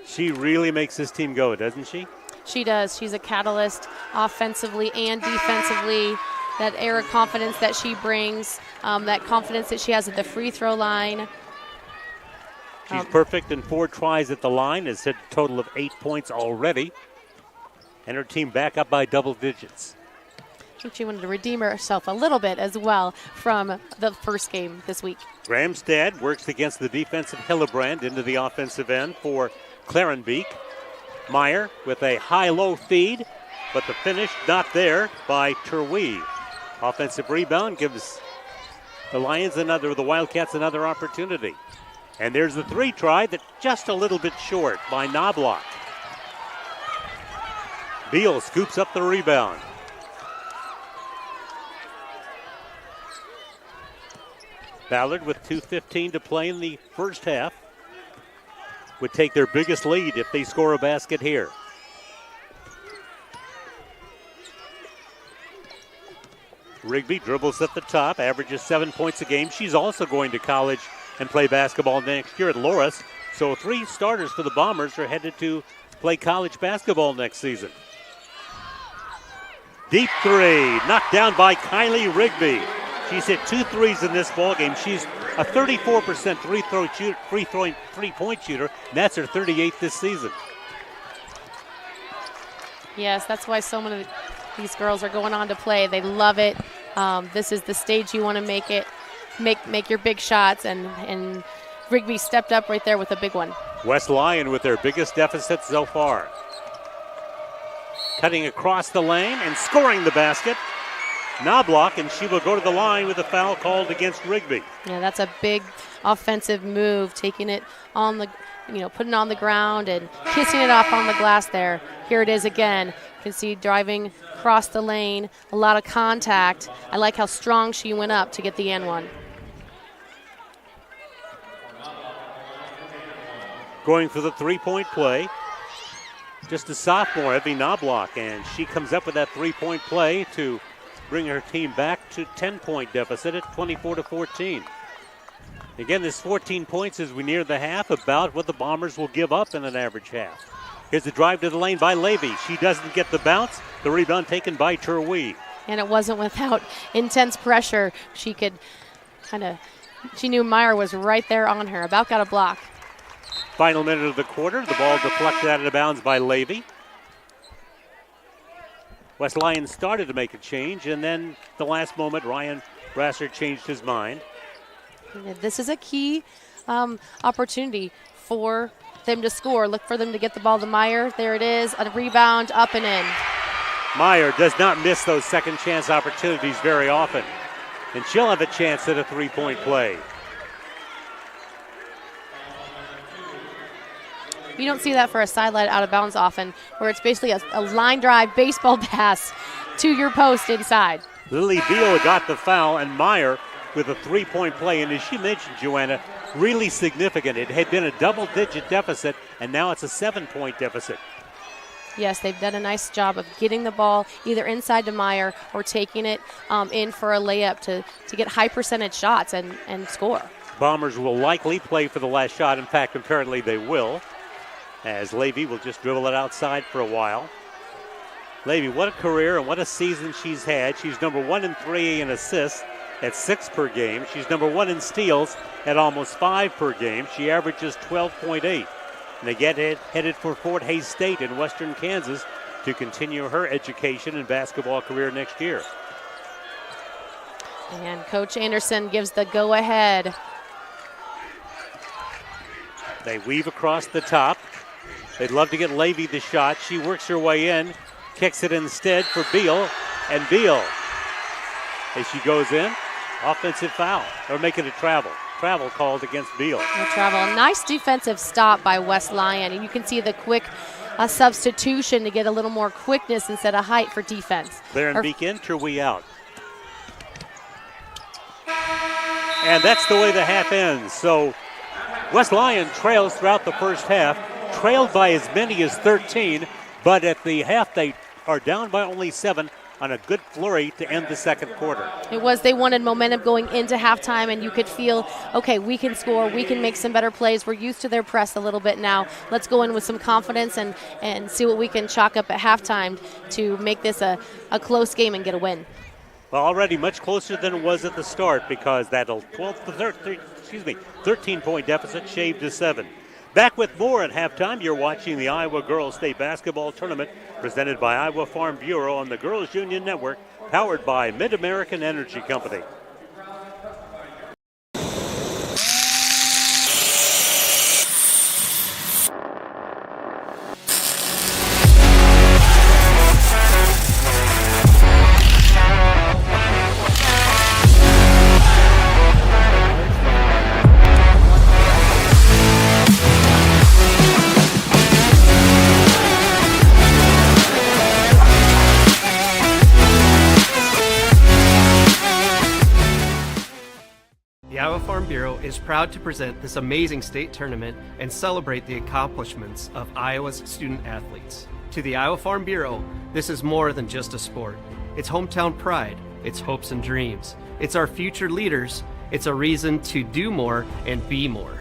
She really makes this team go, doesn't she? She does. She's a catalyst offensively and defensively. That air of confidence that she brings, that confidence that she has at the free throw line. She's perfect in 4 tries at the line, has hit a total of 8 points already. And her team back up by double digits. I think she wanted to redeem herself a little bit as well from the first game this week. Gramstad works against the defensive Hillebrand into the offensive end for Clarenbeek. Meyer with a high-low feed, but the finish not there by Terwee. Offensive rebound gives the Wildcats another opportunity. And there's the 3 try that just a little bit short by Knobloch. Beal scoops up the rebound. Ballard with 2:15 to play in the first half would take their biggest lead if they score a basket here. Rigby dribbles at the top, averages 7 points a game. She's also going to college and play basketball next year at Loras. So 3 starters for the Bombers are headed to play college basketball next season. Deep 3, knocked down by Kylie Rigby. She's hit 2 threes in this ballgame. She's a 34% three-point shooter, and that's her 38th this season. Yes, that's why so many of these girls are going on to play. They love it. This is the stage you want to make your big shots, and Rigby stepped up right there with a big one. West Lyon with their biggest deficit so far. Cutting across the lane and scoring the basket. Knobloch, and she will go to the line with a foul called against Rigby. Yeah, that's a big offensive move, taking it on the putting it on the ground and kissing it off on the glass there. Here it is again. You can see driving across the lane, a lot of contact. I like how strong she went up to get the and one. Going for the three-point play. Just a sophomore, Evie Knobloch, and she comes up with that three-point play to bring her team back to 10-point deficit at 24-14. Again, this 14 points as we near the half, about what the Bombers will give up in an average half. Here's the drive to the lane by Levy. She doesn't get the bounce. The rebound taken by Terwee. And it wasn't without intense pressure. She could she knew Meyer was right there on her. About got a block. Final minute of the quarter. The ball deflected out of bounds by Levy. West Lyon started to make a change, and then the last moment, Ryan Brasser changed his mind. This is a key opportunity for them to score. Look for them to get the ball to Meyer. There it is, a rebound, up and in. Meyer does not miss those second chance opportunities very often, and she'll have a chance at a three-point play. You don't see that for a sideline out of bounds often, where it's basically a line drive baseball pass to your post inside. Lily Beal got the foul, and Meyer with a three-point play. And as she mentioned, Joanna, really significant. It had been a double-digit deficit, and now it's a 7-point deficit. Yes, they've done a nice job of getting the ball either inside to Meyer or taking it in for a layup to get high percentage shots and score. Bombers will likely play for the last shot. In fact, apparently they will, as Levy will just dribble it outside for a while. Levy, what a career and what a season she's had. She's number 1 in 3 in assists at 6 per game. She's number 1 in steals at almost 5 per game. She averages 12.8. And they get headed for Fort Hays State in western Kansas to continue her education and basketball career next year. And Coach Anderson gives the go-ahead. They weave across the top. They'd love to get Levy the shot. She works her way in, kicks it instead for Beal, and Beal, as she goes in, offensive foul. They're making a travel. Travel called against Beal. A nice defensive stop by West Lyon. And you can see the quick substitution to get a little more quickness instead of height for defense. Baron Beek in, Terwee out. And that's the way the half ends. So West Lyon trails throughout the first half, trailed by as many as 13, but at the half they are down by only 7 on a good flurry to end the second quarter. They wanted momentum going into halftime, and you could feel, okay, we can score, we can make some better plays. We're used to their press a little bit now. Let's go in with some confidence and see what we can chalk up at halftime to make this a close game and get a win. Well, already much closer than it was at the start, because that 13-point deficit shaved to 7. Back with more at halftime. You're watching the Iowa Girls State Basketball Tournament presented by Iowa Farm Bureau on the Girls Union Network, powered by Mid-American Energy Company. Bureau is proud to present this amazing state tournament and celebrate the accomplishments of Iowa's student athletes. To the Iowa Farm Bureau, this is more than just a sport. It's hometown pride, it's hopes and dreams, it's our future leaders, it's a reason to do more and be more.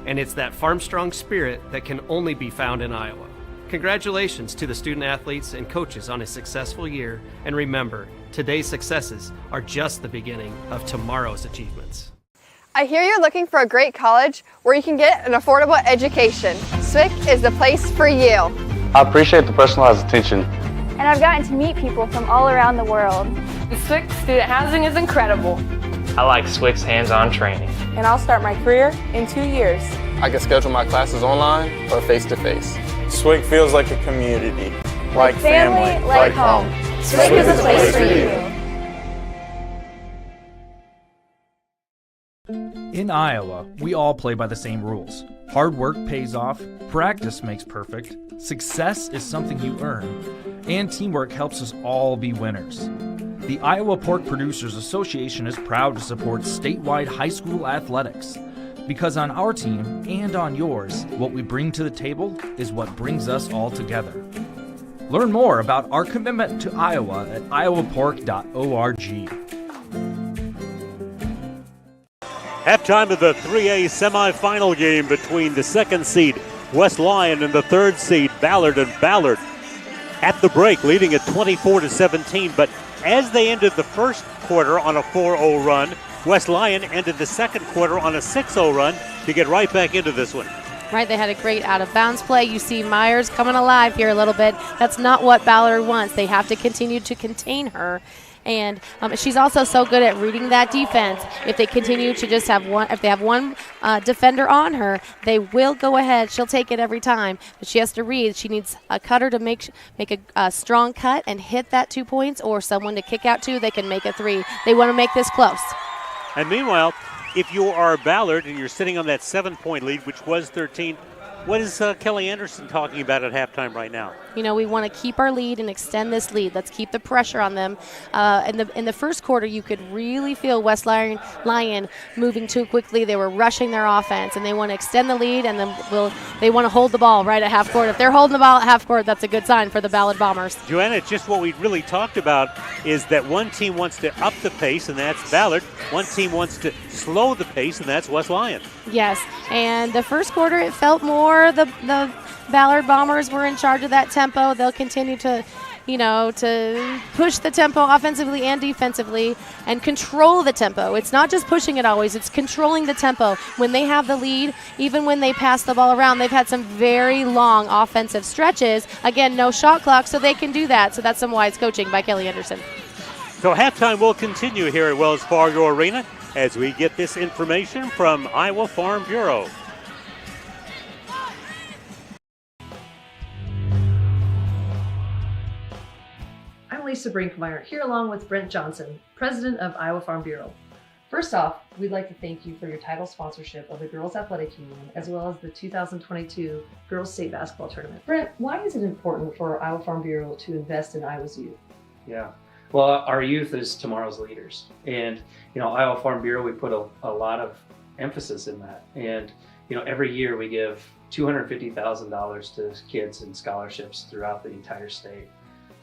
And it's that farm strong spirit that can only be found in Iowa. Congratulations to the student athletes and coaches on a successful year, and remember, today's successes are just the beginning of tomorrow's achievements. I hear you're looking for a great college where you can get an affordable education. SWIC is the place for you. I appreciate the personalized attention. And I've gotten to meet people from all around the world. The SWIC student housing is incredible. I like SWIC's hands-on training. And I'll start my career in 2 years. I can schedule my classes online or face-to-face. SWIC feels like a community. Like family, like home. SWIC is a place for you. In Iowa, we all play by the same rules. Hard work pays off, practice makes perfect, success is something you earn, and teamwork helps us all be winners. The Iowa Pork Producers Association is proud to support statewide high school athletics. Because on our team and on yours, what we bring to the table is what brings us all together. Learn more about our commitment to Iowa at iowapork.org. Halftime of the 3A semifinal game between the second seed West Lyon and the third seed Ballard. And Ballard at the break leading at 24-17. But as they ended the first quarter on a 4-0 run, West Lyon ended the second quarter on a 6-0 run to get right back into this one. Right, they had a great out-of-bounds play. You see Myers coming alive here a little bit. That's not what Ballard wants. They have to continue to contain her. And she's also so good at reading that defense. If they continue to just have one, if they have one defender on her, they will go ahead. She'll take it every time, but she has to read. She needs a cutter to make a strong cut and hit that 2 points, or someone to kick out to. They can make a 3. They want to make this close. And meanwhile, if you are Ballard and you're sitting on that 7-point lead, which was 13, what is Kelly Anderson talking about at halftime right now? You know, we want to keep our lead and extend this lead. Let's keep the pressure on them. In the first quarter, you could really feel West Lyon moving too quickly. They were rushing their offense, and they want to extend the lead, and then they want to hold the ball right at half court. If they're holding the ball at half court, that's a good sign for the Ballard Bombers. Joanna, it's just what we really talked about is that one team wants to up the pace, and that's Ballard. One team wants to slow the pace, and that's West Lyon. Yes, and the first quarter, it felt more the Ballard Bombers were in charge of that tempo. They'll continue to push the tempo offensively and defensively and control the tempo. It's not just pushing it always, it's controlling the tempo. When they have the lead, even when they pass the ball around, they've had some very long offensive stretches. Again, no shot clock, so they can do that. So that's some wise coaching by Kelly Anderson. So halftime will continue here at Wells Fargo Arena as we get this information from Iowa Farm Bureau. I'm Lisa Brinkmeyer, here along with Brent Johnson, president of Iowa Farm Bureau. First off, we'd like to thank you for your title sponsorship of the Girls Athletic Union, as well as the 2022 Girls State Basketball Tournament. Brent, why is it important for Iowa Farm Bureau to invest in Iowa's youth? Yeah, well, our youth is tomorrow's leaders. And, Iowa Farm Bureau, we put a lot of emphasis in that. And, every year we give $250,000 to kids in scholarships throughout the entire state.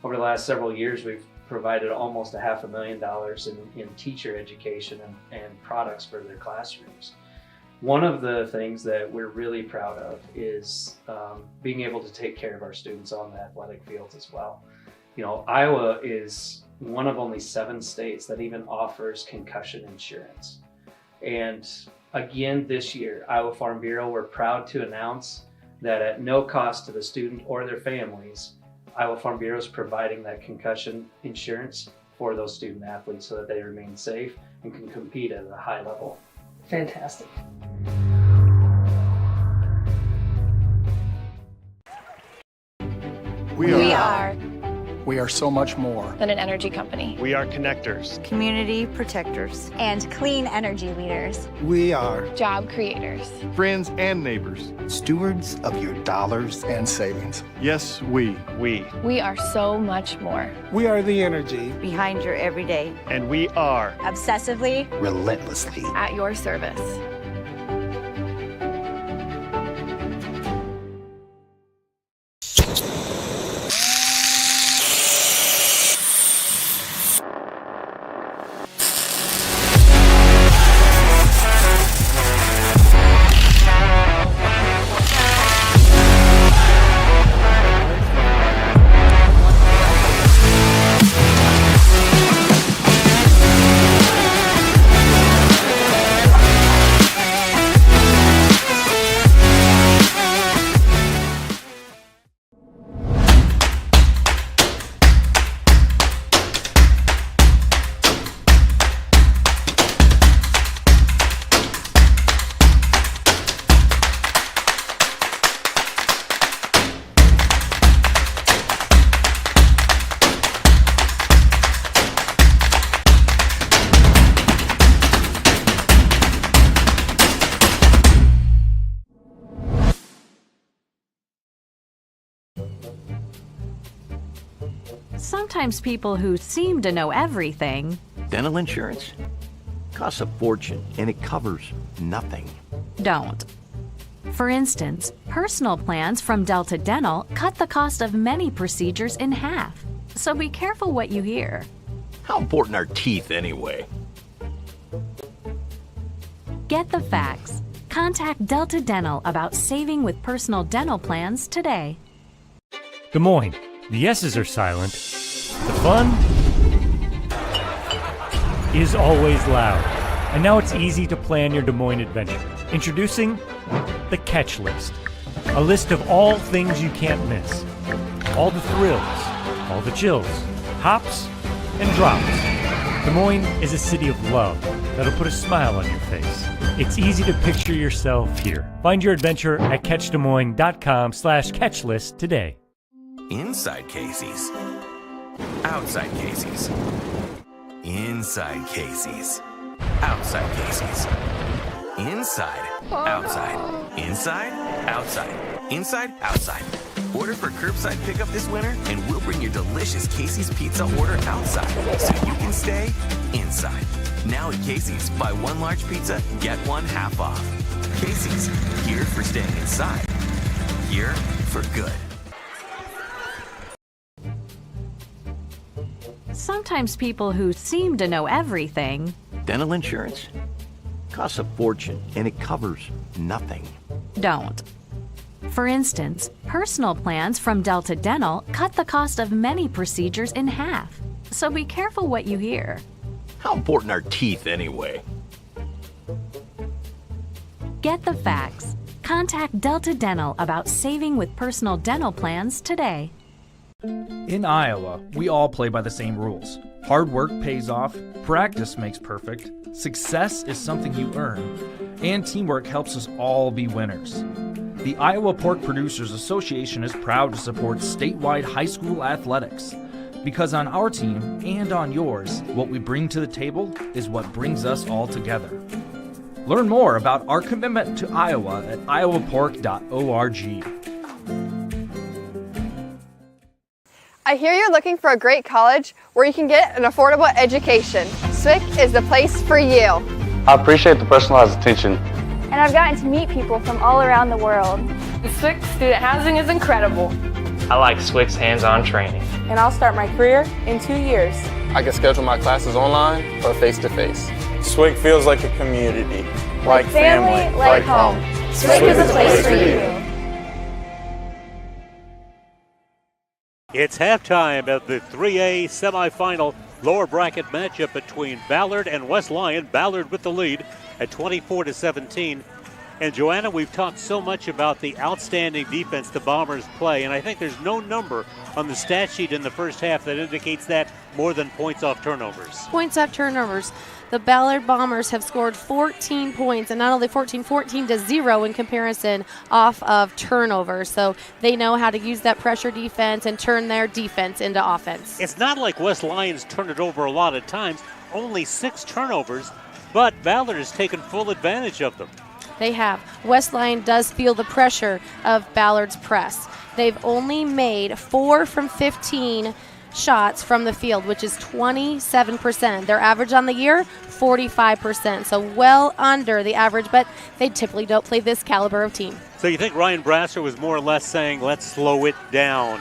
Over the last several years, we've provided almost $500,000 in teacher education and products for their classrooms. One of the things that we're really proud of is being able to take care of our students on the athletic fields as well. Iowa is one of only 7 states that even offers concussion insurance. And again, this year, Iowa Farm Bureau, we're proud to announce that at no cost to the student or their families, Iowa Farm Bureau is providing that concussion insurance for those student athletes so that they remain safe and can compete at a high level. Fantastic. We are so much more than an energy company. We are connectors, community protectors, and clean energy leaders. We are Job creators, friends and neighbors, stewards of your dollars and savings. Yes, we are so much more. We are the energy Behind your everyday. and we are Obsessively. relentlessly. At your service. Sometimes people who seem to know everything. Dental insurance costs a fortune and it covers nothing. Don't. For instance, personal plans from Delta Dental cut the cost of many procedures in half. So be careful what you hear. How important are teeth anyway? Get the facts. Contact Delta Dental about saving with personal dental plans today. Des Moines, the S's are silent. The fun is always loud. And now it's easy to plan your Des Moines adventure. Introducing the Catch List. A list of all things you can't miss. All the thrills, all the chills, hops and drops. Des Moines is a city of love that'll put a smile on your face. It's easy to picture yourself here. Find your adventure at catchdesmoines.com/catchlist today. Inside Casey's. Outside Casey's. Inside Casey's. Outside Casey's. Inside. Outside. Inside. Outside. Inside. Outside. Order for curbside pickup this winter, and we'll bring your delicious Casey's Pizza order outside, so you can stay inside. Now at Casey's, buy one large pizza, get one half off. Casey's, here for staying inside. Here for good. Sometimes people who seem to know everything. Dental insurance costs a fortune and it covers nothing. Don't. For instance, personal plans from Delta Dental cut the cost of many procedures in half. So be careful what you hear. How important are teeth anyway? Get the facts. Contact Delta Dental about saving with personal dental plans today. In Iowa, we all play by the same rules. Hard work pays off, practice makes perfect, success is something you earn, and teamwork helps us all be winners. The Iowa Pork Producers Association is proud to support statewide high school athletics. Because on our team and on yours, what we bring to the table is what brings us all together. Learn more about our commitment to Iowa at iowapork.org. I hear you're looking for a great college where you can get an affordable education. SWIC is the place for you. I appreciate the personalized attention. And I've gotten to meet people from all around the world. The SWIC student housing is incredible. I like SWIC's hands-on training. And I'll start my career in 2 years. I can schedule my classes online or face-to-face. SWIC feels like a community, like family, like home. SWIC is a place for you. It's halftime of the 3A semifinal lower bracket matchup between Ballard and West Lyon. Ballard with the lead at 24-17. And Joanna, we've talked so much about the outstanding defense the Bombers play, and I think there's no number on the stat sheet in the first half that indicates that more than points off turnovers. Points off turnovers. The Ballard Bombers have scored 14 points, and not only 14-0 in comparison off of turnovers. So they know how to use that pressure defense and turn their defense into offense. It's not like West Lyon's turned it over a lot of times, only 6 turnovers, but Ballard has taken full advantage of them. They have. West Lyon does feel the pressure of Ballard's press. They've only made 4 from 15 shots from the field, which is 27%. Their average on the year, 45%. So well under the average, but they typically don't play this caliber of team. So you think Ryan Brasser was more or less saying, let's slow it down?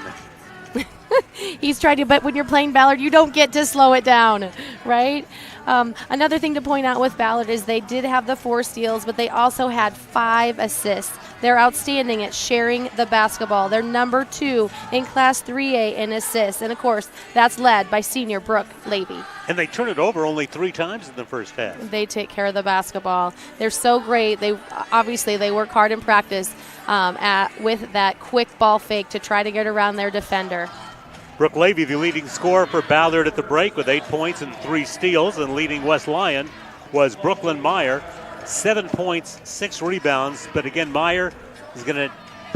He's tried to, but when you're playing Ballard, you don't get to slow it down, right? Another thing to point out with Ballard is they did have the 4 steals, but they also had 5 assists. They're outstanding at sharing the basketball. They're number 2 in Class 3A in assists. And, of course, that's led by senior Brooke Levy. And they turn it over only 3 times in the first half. They take care of the basketball. They're so great. They work hard in practice with that quick ball fake to try to get around their defender. Brooke Levy, the leading scorer for Ballard at the break with 8 points and 3 steals, and leading West Lyon was Brooklyn Meyer, 7 points, 6 rebounds. But again, Meyer is going to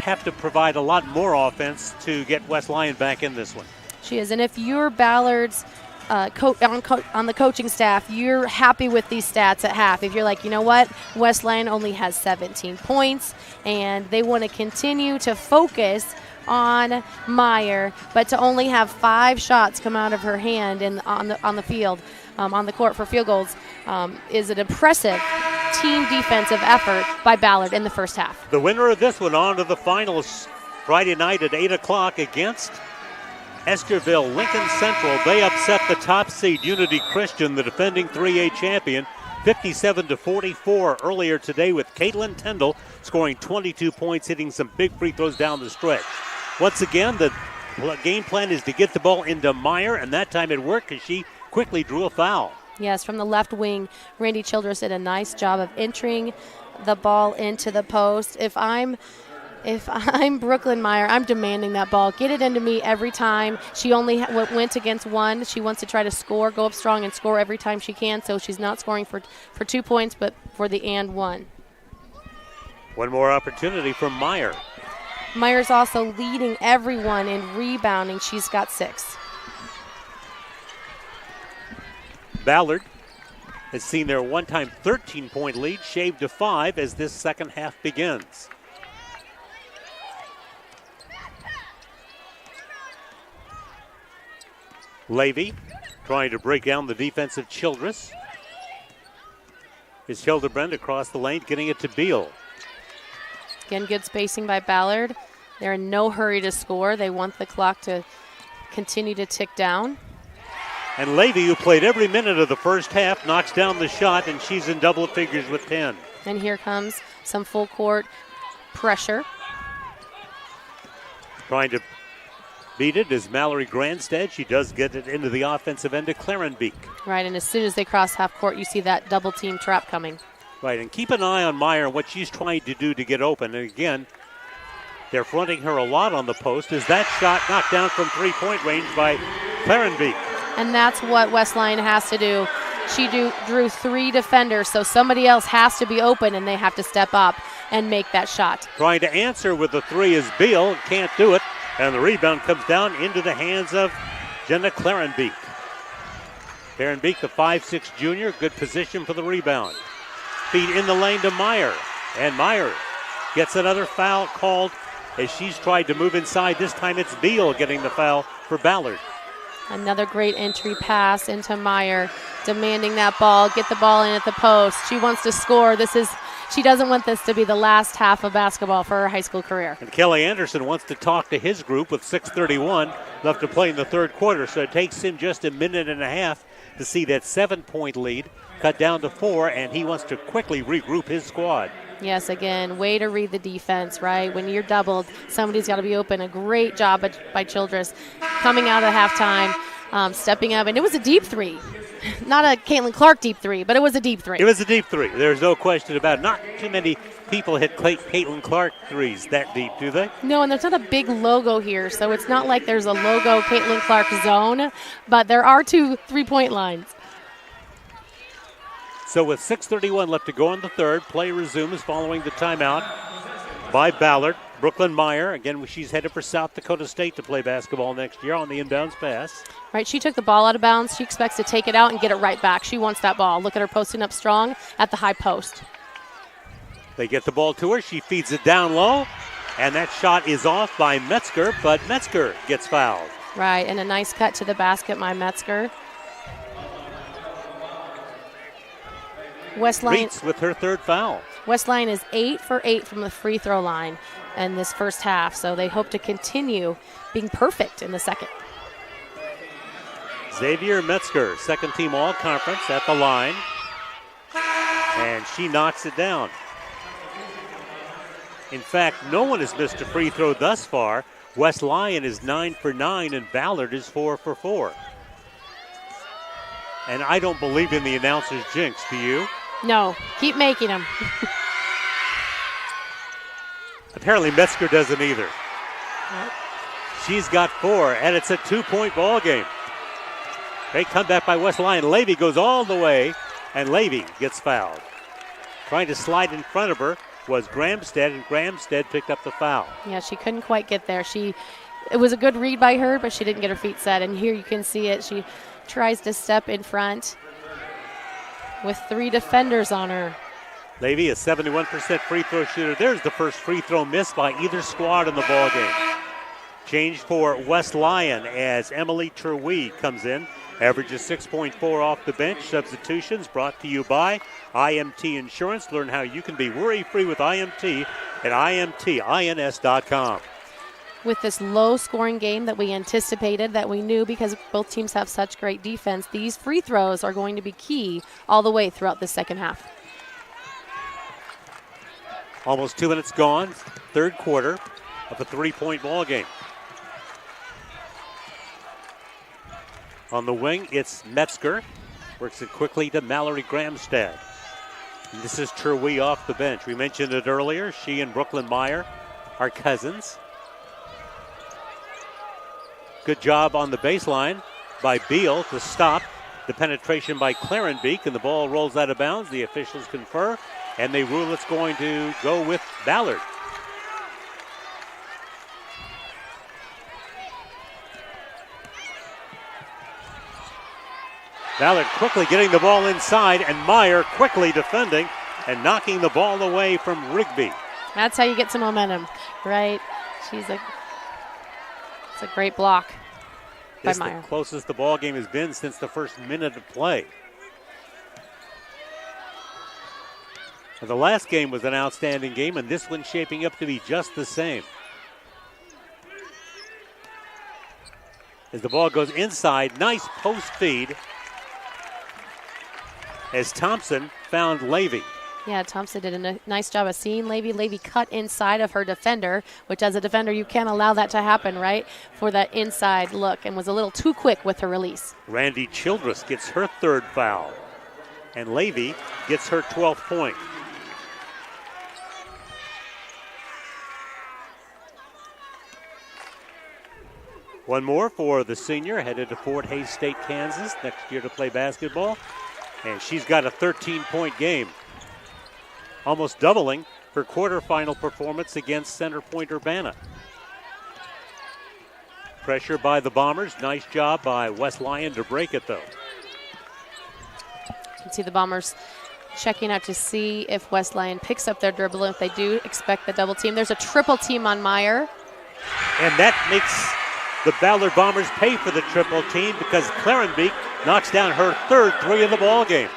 have to provide a lot more offense to get West Lyon back in this one. She is, and if you're Ballard's on the coaching staff, you're happy with these stats at half. If you're like, you know what, West Lyon only has 17 points, and they want to continue to focus on Meyer, but to only have 5 shots come out of her hand on the field, on the court for field goals, is an impressive team defensive effort by Ballard in the first half. The winner of this one on to the finals Friday night at 8 o'clock against Esterville Lincoln Central. They upset the top seed Unity Christian, the defending 3A champion, 57-44 earlier today, with Caitlin Tyndall scoring 22 points, hitting some big free throws down the stretch. Once again, the game plan is to get the ball into Meyer, and that time it worked because she quickly drew a foul. Yes, from the left wing, Randy Childress did a nice job of entering the ball into the post. If I'm Brooklyn Meyer, I'm demanding that ball. Get it into me every time. She only went against one. She wants to try to score, go up strong and score every time she can, so she's not scoring for 2 points, but for the and one. One more opportunity from Meyer. Meyer's also leading everyone in rebounding. She's got 6. Ballard has seen their one-time 13-point lead shaved to 5 as this second half begins. Levy trying to break down the defensive Childress. Is Hildebrand across the lane, getting it to Beal. Again, good spacing by Ballard. They're in no hurry to score. They want the clock to continue to tick down. And Levy, who played every minute of the first half, knocks down the shot, and she's in double figures with 10. And here comes some full court pressure. Trying to beat it is Mallory Grandstead. She does get it into the offensive end to Clarenbeek. Right, and as soon as they cross half court, you see that double team trap coming. Right, and keep an eye on Meyer and what she's trying to do to get open. And again, they're fronting her a lot on the post. Is that shot knocked down from three-point range by Clarenbeek? And that's what West Lyon has to do. She drew 3 defenders, so somebody else has to be open, and they have to step up and make that shot. Trying to answer with the 3 is Beal. Can't do it. And the rebound comes down into the hands of Jenna Clarenbeek. Clarenbeek, the 5'6" junior, good position for the rebound. Feed in the lane to Meyer. And Meyer gets another foul called as she's tried to move inside. This time it's Beal getting the foul for Ballard. Another great entry pass into Meyer, demanding that ball, get the ball in at the post. She wants to score. She doesn't want this to be the last half of basketball for her high school career. And Kelly Anderson wants to talk to his group with 6:31 left to play in the third quarter. So it takes him just a minute and a half to see that 7-point lead cut down to 4, and he wants to quickly regroup his squad. Yes, again, way to read the defense, right? When you're doubled, somebody's got to be open. A great job by Childress coming out of halftime, stepping up. And it was a deep 3. Not a Caitlin Clark deep 3, but it was a deep 3. It was a deep 3. There's no question about it. Not too many people hit Caitlin Clark threes that deep, do they? No, and there's not a big logo here, so it's not like there's a logo Caitlin Clark zone, but there are 2 3-point lines. So with 6:31 left to go in the third, play resumes following the timeout by Ballard. Brooklyn Meyer, again, she's headed for South Dakota State to play basketball next year on the inbounds pass. Right, she took the ball out of bounds. She expects to take it out and get it right back. She wants that ball. Look at her posting up strong at the high post. They get the ball to her. She feeds it down low, and that shot is off by Metzger, but Metzger gets fouled. Right, and a nice cut to the basket by Metzger. West Lyon Reitz with her third foul. West Lyon is 8 for 8 from the free throw line in this first half, so they hope to continue being perfect in the second. Xavier Metzger, second team all-conference at the line, and she knocks it down. In fact, no one has missed a free throw thus far. West Lyon is 9 for 9, and Ballard is 4 for 4. And I don't believe in the announcer's jinx, do you? No, keep making them. Apparently Metzger doesn't either. She's got 4, and it's a 2-point ball game. Great comeback by West Lyon. Levy goes all the way, and Levy gets fouled. Trying to slide in front of her was Gramstead, and Gramstead picked up the foul. Yeah, she couldn't quite get there. It was a good read by her, but she didn't get her feet set, and here you can see it. She tries to step in front with 3 defenders on her. Levy, a 71% free throw shooter. There's the first free throw missed by either squad in the ball game. Change for West Lyon as Emily Terwee comes in. Averages 6.4 off the bench. Substitutions brought to you by IMT Insurance. Learn how you can be worry-free with IMT at IMTINS.com. With this low-scoring game that we anticipated, that we knew because both teams have such great defense, these free throws are going to be key all the way throughout the second half. Almost 2 minutes gone, third quarter of a 3-point ball game. On the wing, it's Metzger. Works it quickly to Mallory Gramstad. And this is Terwee off the bench. We mentioned it earlier. She and Brooklyn Meyer are cousins. Good job on the baseline by Beal to stop the penetration by Clarenbeek, and the ball rolls out of bounds. The officials confer, and they rule it's going to go with Ballard. Ballard quickly getting the ball inside, and Meyer quickly defending and knocking the ball away from Rigby. That's how you get some momentum, right? It's a great block by This Meyer. is the closest the ball game has been since the first minute of play. The last game was an outstanding game, and this one's shaping up to be just the same. As the ball goes inside, nice post feed as Thompson found Levy. Yeah, Thompson did a nice job of seeing Levy. Levy cut inside of her defender, which as a defender, you can't allow that to happen, right? For that inside look, and was a little too quick with her release. Randy Childress gets her third foul, and Levy gets her 12th point. One more for the senior, headed to Fort Hays State, Kansas, next year to play basketball. And she's got a 13-point game, almost doubling her quarterfinal performance against Center Point Urbana. Pressure by the Bombers. Nice job by West Lyon to break it, though. You can see the Bombers checking out to see if West Lyon picks up their dribble. If they do, expect the double team. There's a triple team on Meyer. And that makes the Ballard Bombers pay for the triple team because Clarenbeek knocks down her third three of the ball game.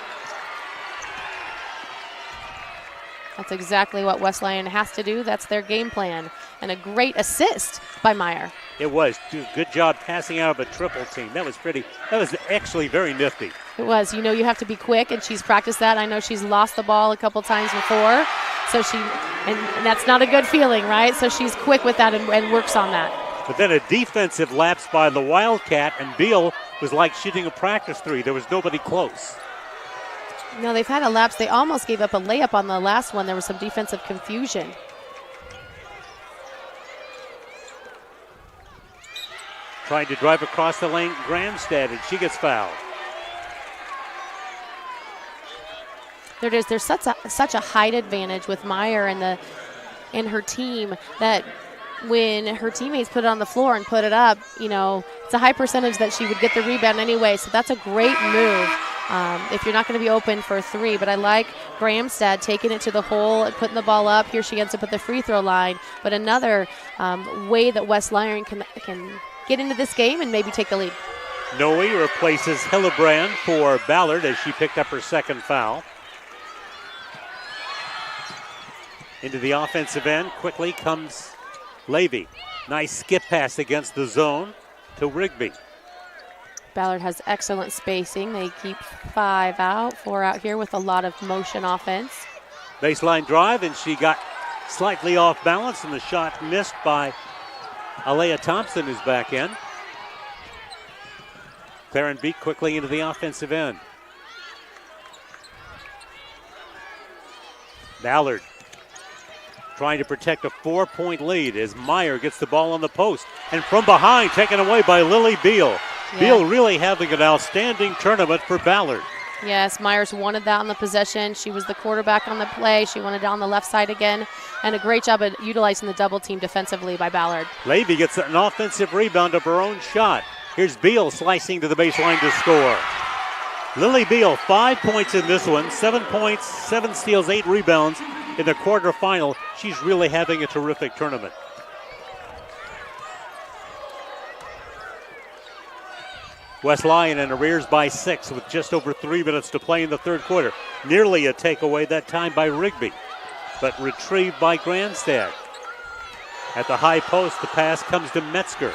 That's exactly what West Lyon has to do. That's their game plan. And a great assist by Meyer. It was. Good job passing out of a triple team. That was actually very nifty. It was. You know, you have to be quick, and she's practiced that. I know she's lost the ball a couple times before. So and that's not a good feeling, right? So she's quick with that and works on that. But then a defensive lapse by the Wildcat, and Beal was like shooting a practice three. There was nobody close. No, they've had a lapse. They almost gave up a layup on the last one. There was some defensive confusion. Trying to drive across the lane, Gramstad, and she gets fouled. There it is. There's such a height advantage with Meyer and her team that when her teammates put it on the floor and put it up, you know, it's a high percentage that she would get the rebound anyway. So that's a great move if you're not going to be open for three. But I like Gramstad taking it to the hole and putting the ball up. Here she ends up at the free throw line. But another way that West Lyon can get into this game and maybe take the lead. Noe replaces Hillebrand for Ballard as she picked up her second foul. Into the offensive end quickly comes Levy. Nice skip pass against the zone to Rigby. Ballard has excellent spacing. They keep 4 out here with a lot of motion offense. Baseline drive, and she got slightly off balance, and the shot missed by Alea Thompson, who's back in. Clarenbeek quickly into the offensive end. Ballard trying to protect a 4-point lead as Meyer gets the ball on the post. And from behind, taken away by Lily Beal. Yeah. Beal really having an outstanding tournament for Ballard. Yes, Myers wanted that on the possession. She was the quarterback on the play. She wanted it on the left side again. And a great job at utilizing the double team defensively by Ballard. Levy gets an offensive rebound of her own shot. Here's Beal slicing to the baseline to score. Lily Beal, 5 points in this one, 7 points, 7 steals, 8 rebounds in the quarterfinal. She's really having a terrific tournament. West Lyon in arrears by 6 with just over 3 minutes to play in the third quarter. Nearly a takeaway that time by Rigby, but retrieved by Grandstad. At the high post, the pass comes to Metzger.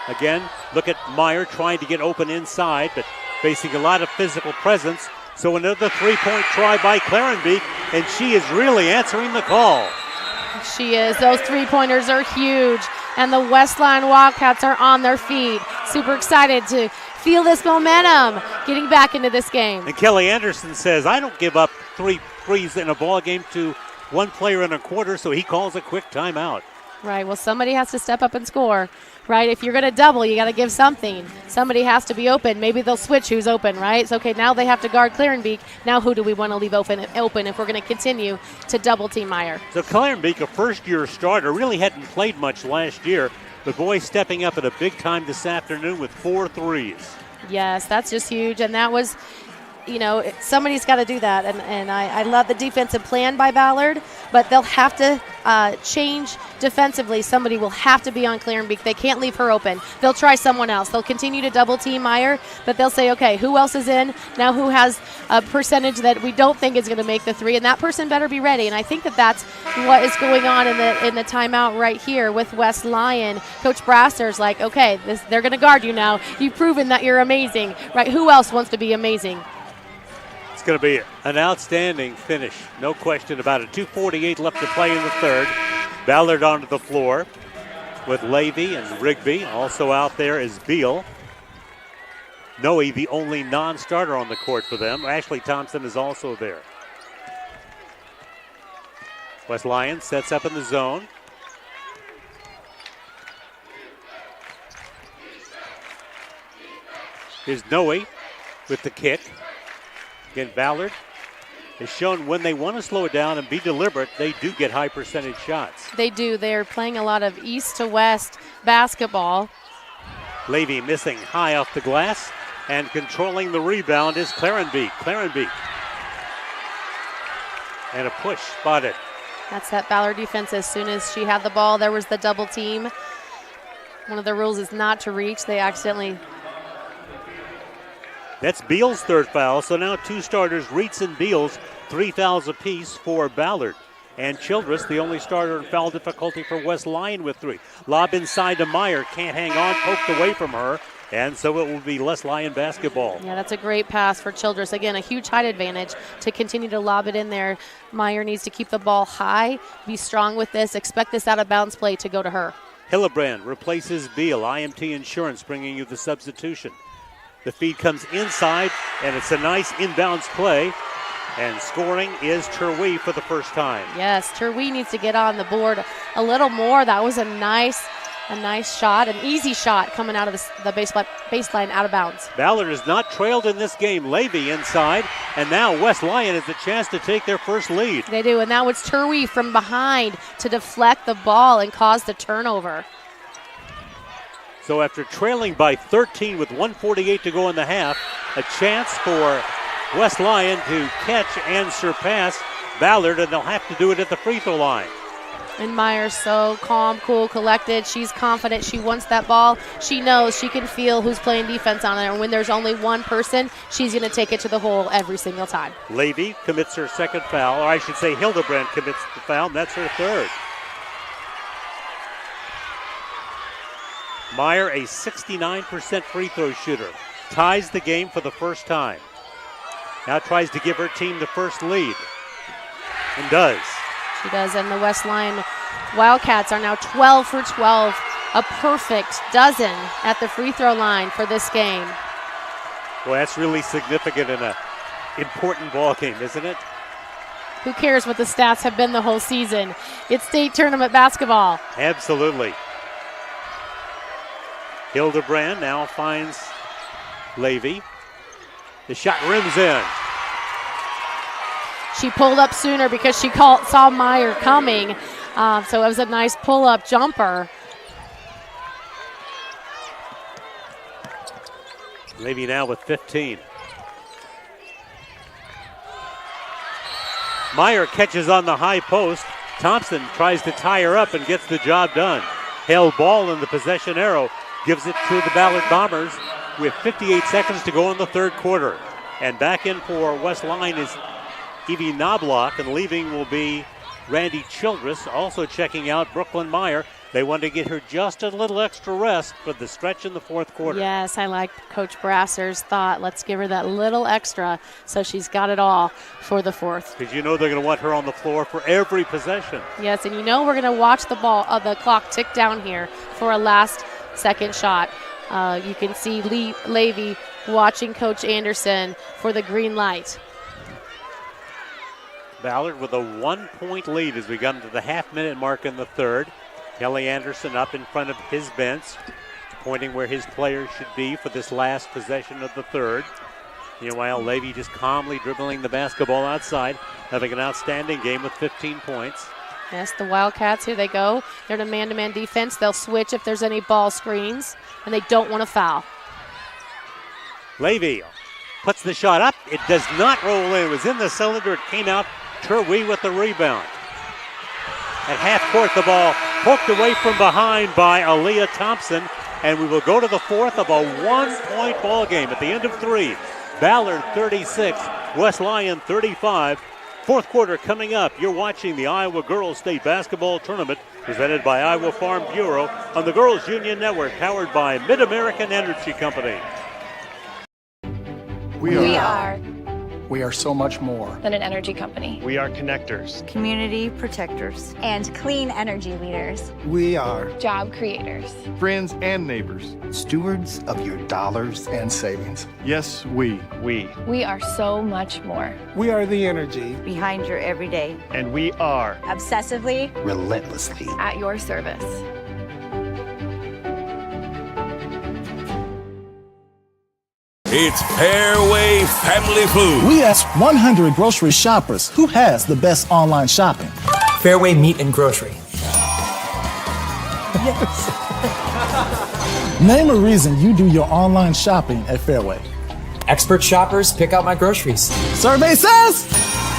Again, look at Meyer trying to get open inside, but facing a lot of physical presence. So another three-point try by Clarenbeek, and she is really answering the call. She is. Those three-pointers are huge. And the West Lyon Wildcats are on their feet. Super excited to feel this momentum getting back into this game. And Kelly Anderson says, I don't give up 3 threes in a ball game to one player in a quarter, so he calls a quick timeout. Right, well, somebody has to step up and score, right? If you're going to double, you got to give something. Somebody has to be open. Maybe they'll switch who's open, right? So, okay, now they have to guard Clarenbeek. Now who do we want to leave open if we're going to continue to double team Meyer? So Clarenbeek, a first-year starter, really hadn't played much last year. The boys stepping up at a big time this afternoon with 4 threes. Yes, that's just huge, and that was, somebody's got to do that, and I love the defensive plan by Ballard, but they'll have to change defensively. Somebody will have to be on Clarenbeek. They can't leave her open. They'll try someone else. They'll continue to double team Meyer, but they'll say, okay, who else is in? Now who has a percentage that we don't think is going to make the 3, and that person better be ready. And I think that's what is going on in the timeout right here with West Lyon. Coach Brasser's like, okay, they're going to guard you now. You've proven that you're amazing, right? Who else wants to be amazing? It's going to be an outstanding finish, no question about it. 2:48 left to play in the third. Ballard onto the floor with Levy and Rigby. Also out there is Beal. Noe, the only non-starter on the court for them. Ashley Thompson is also there. West Lyon sets up in the zone. Here's Noe with the kick. Again, Ballard has shown when they want to slow it down and be deliberate, they do get high percentage shots. They do. They're playing a lot of east to west basketball. Levy missing high off the glass, and controlling the rebound is Clarenbeek. Clarenbeek. And a push spotted. That's that Ballard defense. As soon as she had the ball, there was the double team. One of the rules is not to reach. They accidentally... That's Beal's third foul, so now 2 starters, Reitz and Beals, 3 fouls apiece for Ballard. And Childress, the only starter in foul difficulty for West Lyon with 3. Lob inside to Meyer, can't hang on, poked away from her, and so it will be West Lyon basketball. Yeah, that's a great pass for Childress. Again, a huge height advantage to continue to lob it in there. Meyer needs to keep the ball high, be strong with this, expect this out of bounds play to go to her. Hillebrand replaces Beal. IMT Insurance bringing you the substitution. The feed comes inside, and it's a nice inbounds play. And scoring is Terwee for the first time. Yes, Terwee needs to get on the board a little more. That was a nice shot, an easy shot coming out of the baseline out of bounds. Ballard is not trailed in this game. Levy inside, and now West Lyon has a chance to take their first lead. They do, and now it's Terwee from behind to deflect the ball and cause the turnover. So after trailing by 13 with 1:48 to go in the half, a chance for West Lyon to catch and surpass Ballard, and they'll have to do it at the free throw line. And Meyer's so calm, cool, collected. She's confident. She wants that ball. She knows she can feel who's playing defense on it. And when there's only one person, she's going to take it to the hole every single time. Levy commits her second foul, or I should say Hildebrand commits the foul, and that's her third. Meyer, a 69% free throw shooter, ties the game for the first time. Now tries to give her team the first lead, and does. She does, and the West Lyon Wildcats are now 12 for 12, a perfect dozen at the free throw line for this game. Well, that's really significant in an important ball game, isn't it? Who cares what the stats have been the whole season? It's state tournament basketball. Absolutely. Hildebrand now finds Levy. The shot rims in. She pulled up sooner because she saw Meyer coming. So it was a nice pull-up jumper. Levy now with 15. Meyer catches on the high post. Thompson tries to tie her up and gets the job done. Held ball in the possession arrow. Gives it to the Ballard Bombers. with 58 seconds to go in the third quarter. And back in for West Lyon is Evie Knobloch, and leaving will be Randy Childress. Also checking out Brooklyn Meyer. They want to get her just a little extra rest for the stretch in the fourth quarter. Yes, I like Coach Brasser's thought. Let's give her that little extra so she's got it all for the fourth. Because you know they're going to want her on the floor for every possession. Yes, and you know we're going to watch the clock tick down here for a last second shot. You can see Levy watching Coach Anderson for the green light. Ballard with a 1-point lead as we got into the half-minute mark in the third. Kelly Anderson up in front of his bench, pointing where his players should be for this last possession of the third. Meanwhile, Levy just calmly dribbling the basketball outside, having an outstanding game with 15 points. Yes, the Wildcats, here they go. They're in a man-to-man defense. They'll switch if there's any ball screens, and they don't want to foul. Levy puts the shot up. It does not roll in. It was in the cylinder. It came out. Turwee with the rebound. At half court, the ball poked away from behind by Aaliyah Thompson, and we will go to the fourth of a 1-point ball game at the end of three. Ballard 36, West Lyon 35. Fourth quarter coming up. You're watching the Iowa Girls State Basketball Tournament presented by Iowa Farm Bureau on the Girls Union Network, powered by Mid-American Energy Company. We are so much more than an energy company. We are connectors, community protectors, and clean energy leaders. We are Job creators, friends and neighbors, stewards of your dollars and savings. Yes, we are so much more. We are the energy Behind your everyday. and we are Obsessively. relentlessly. At your service. It's Fairway Family Food. We asked 100 grocery shoppers who has the best online shopping. Fairway Meat and Grocery. Yes. Name a reason you do your online shopping at Fairway. Expert shoppers pick out my groceries. Survey says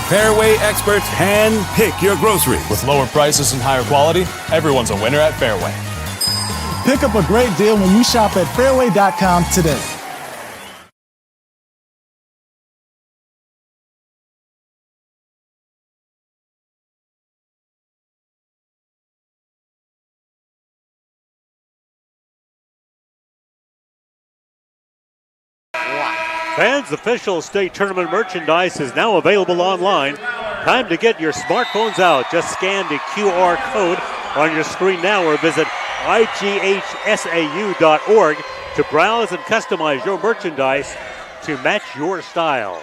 Fairway experts hand pick your groceries. With lower prices and higher quality, everyone's a winner at Fairway. Pick up a great deal when you shop at Fairway.com today. Fans, official state tournament merchandise is now available online. Time to get your smartphones out. Just scan the QR code on your screen now or visit IGHSAU.org to browse and customize your merchandise to match your style.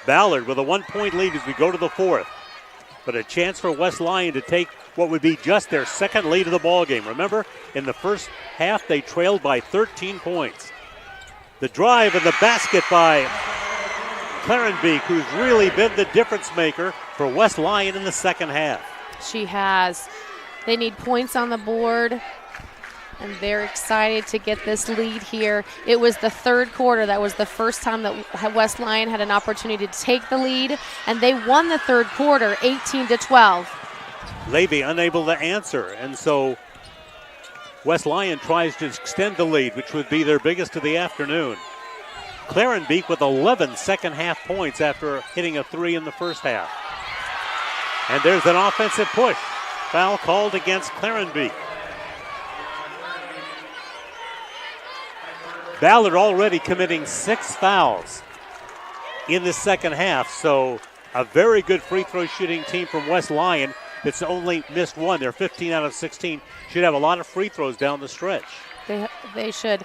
Ballard with a 1-point lead as we go to the fourth. But a chance for West Lyon to take what would be just their second lead of the ball game. Remember, in the first half, they trailed by 13 points. The drive and the basket by Clarenbeek, who's really been the difference maker for West Lyon in the second half. She has. They need points on the board, and they're excited to get this lead here. It was the third quarter. That was the first time that West Lyon had an opportunity to take the lead, and they won the third quarter 18-12. Levy unable to answer, and so West Lyon tries to extend the lead, which would be their biggest of the afternoon. Clarenbeek with 11 second half points after hitting a three in the first half. And there's an offensive push. Foul called against Clarenbeek. Ballard already committing 6 fouls in the second half, so a very good free throw shooting team from West Lyon that's only missed one. They're 15 out of 16. Should have a lot of free throws down the stretch. They should.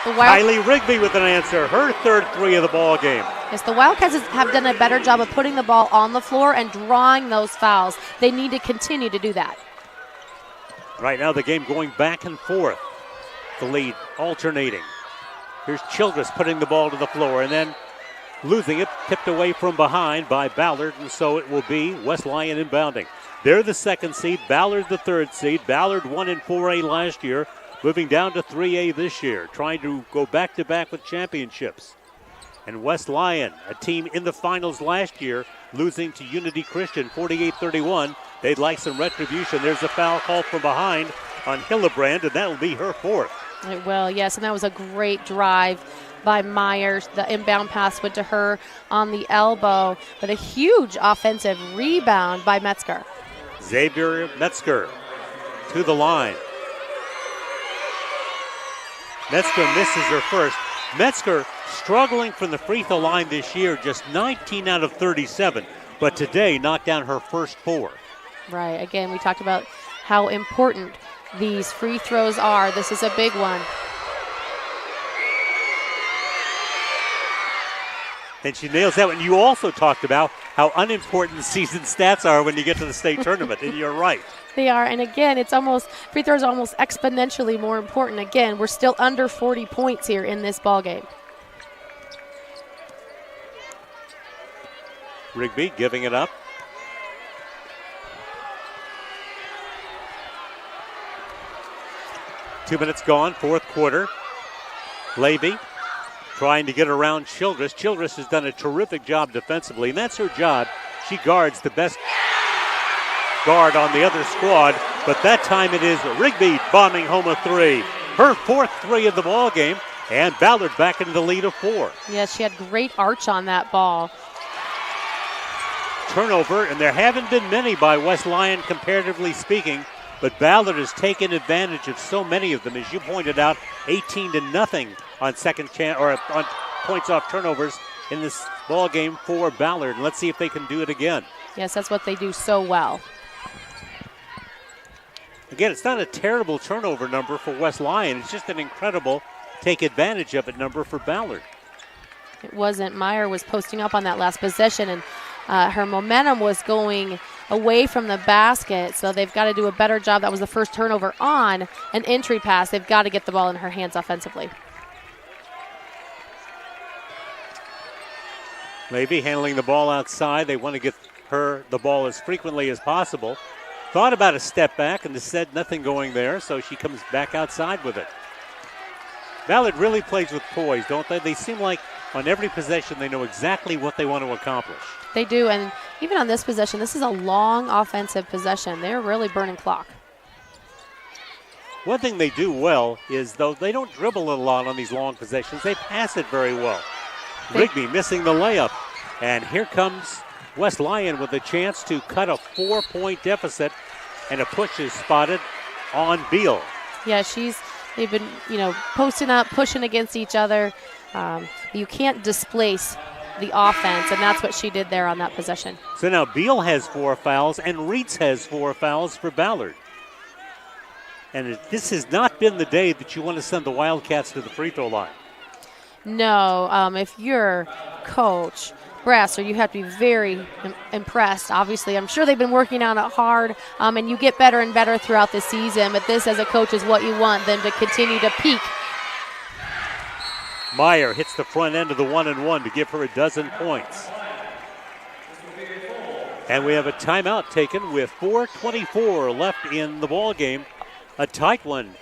Kylie Rigby with an answer. Her third three of the ball game. Yes, the Wildcats have done a better job of putting the ball on the floor and drawing those fouls. They need to continue to do that. Right now the game going back and forth. The lead alternating. Here's Childress putting the ball to the floor and then losing it, tipped away from behind by Ballard, and so it will be West Lyon inbounding. They're the second seed, Ballard the third seed. Ballard won in 4A last year, moving down to 3A this year, trying to go back-to-back with championships. And West Lyon, a team in the finals last year, losing to Unity Christian 48-31. They'd like some retribution. There's a foul call from behind, on Hillebrand, and that will be her fourth. It will, yes, and that was a great drive by Myers. The inbound pass went to her on the elbow, but a huge offensive rebound by Metzger. Xavier Metzger to the line. Metzger misses her first. Metzger struggling from the free throw line this year, just 19 out of 37, but today knocked down her first 4. Right, again, we talked about how important these free throws are. This is a big one. And she nails that one. You also talked about how unimportant season stats are when you get to the state tournament, and you're right. They are, and again, free throws are almost exponentially more important. Again, we're still under 40 points here in this ball game. Rigby giving it up. Two minutes gone, fourth quarter. Levy trying to get around Childress. Childress has done a terrific job defensively, and that's her job. She guards the best guard on the other squad, but that time it is Rigby bombing home a 3. Her fourth 3 of the ball game, and Ballard back into the lead of 4. Yes, she had great arch on that ball. Turnover, and there haven't been many by West Lyon comparatively speaking, but Ballard has taken advantage of so many of them. As you pointed out, 18-0 on second chance or on points off turnovers in this ball game for Ballard. And let's see if they can do it again. Yes, that's what they do so well. Again, it's not a terrible turnover number for West Lyon. It's just an incredible take advantage of it number for Ballard. It wasn't. Meyer was posting up on that last possession, and her momentum was going away from the basket, so they've got to do a better job. That was the first turnover on an entry pass. They've got to get the ball in her hands offensively. Levy handling the ball outside. They want to get her the ball as frequently as possible. Thought about a step back and said nothing going there, so she comes back outside with it. Ballard really plays with poise, don't they? They seem like on every possession they know exactly what they want to accomplish. They do, and even on this possession, this is a long offensive possession. They're really burning clock. One thing they do well is, though, they don't dribble a lot on these long possessions. They pass it very well. Rigby missing the layup, and here comes West Lyon with a chance to cut a 4-point deficit, and a push is spotted on Beal. Yeah, they've been, posting up, pushing against each other. You can't displace the offense, and that's what she did there on that possession. So now Beal has 4 fouls, and Reitz has 4 fouls for Ballard. And this has not been the day that you want to send the Wildcats to the free throw line. No, if you're coach Brasser, you have to be very impressed. Obviously, I'm sure they've been working on it hard, and you get better and better throughout the season, but this as a coach is what you want them to continue to peak. Meyer hits the front end of the 1-and-1 to give her a dozen points. And we have a timeout taken with 4:24 left in the ball game. A tight one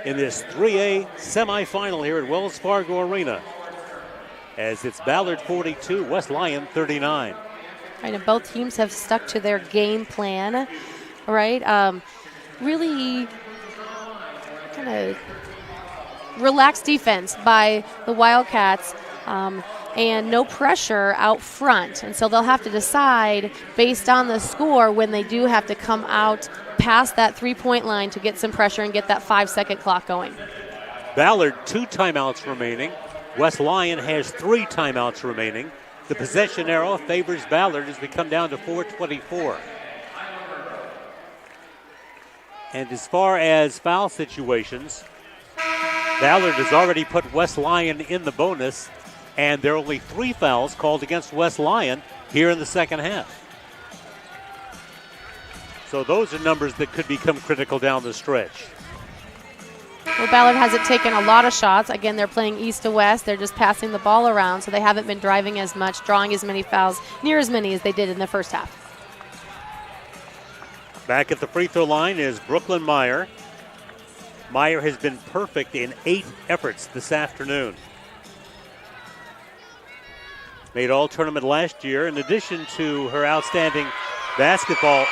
in this 3A semifinal here at Wells Fargo Arena, as it's Ballard 42, West Lyon 39. Right, and both teams have stuck to their game plan, right? Really kind of relaxed defense by the Wildcats, and no pressure out front. And so they'll have to decide based on the score when they do have to come out past that 3-point line to get some pressure and get that 5-second clock going. Ballard 2 timeouts remaining. West Lyon has 3 timeouts remaining. The possession arrow favors Ballard as we come down to 4:24. And as far as foul situations, Ballard has already put West Lyon in the bonus, and there are only 3 fouls called against West Lyon here in the second half. So those are numbers that could become critical down the stretch. Well, Ballard hasn't taken a lot of shots. Again, they're playing east to west. They're just passing the ball around, so they haven't been driving as much, drawing as many fouls, near as many as they did in the first half. Back at the free throw line is Brooklyn Meyer. Meyer has been perfect in 8 efforts this afternoon. Made all tournament last year. In addition to her outstanding basketball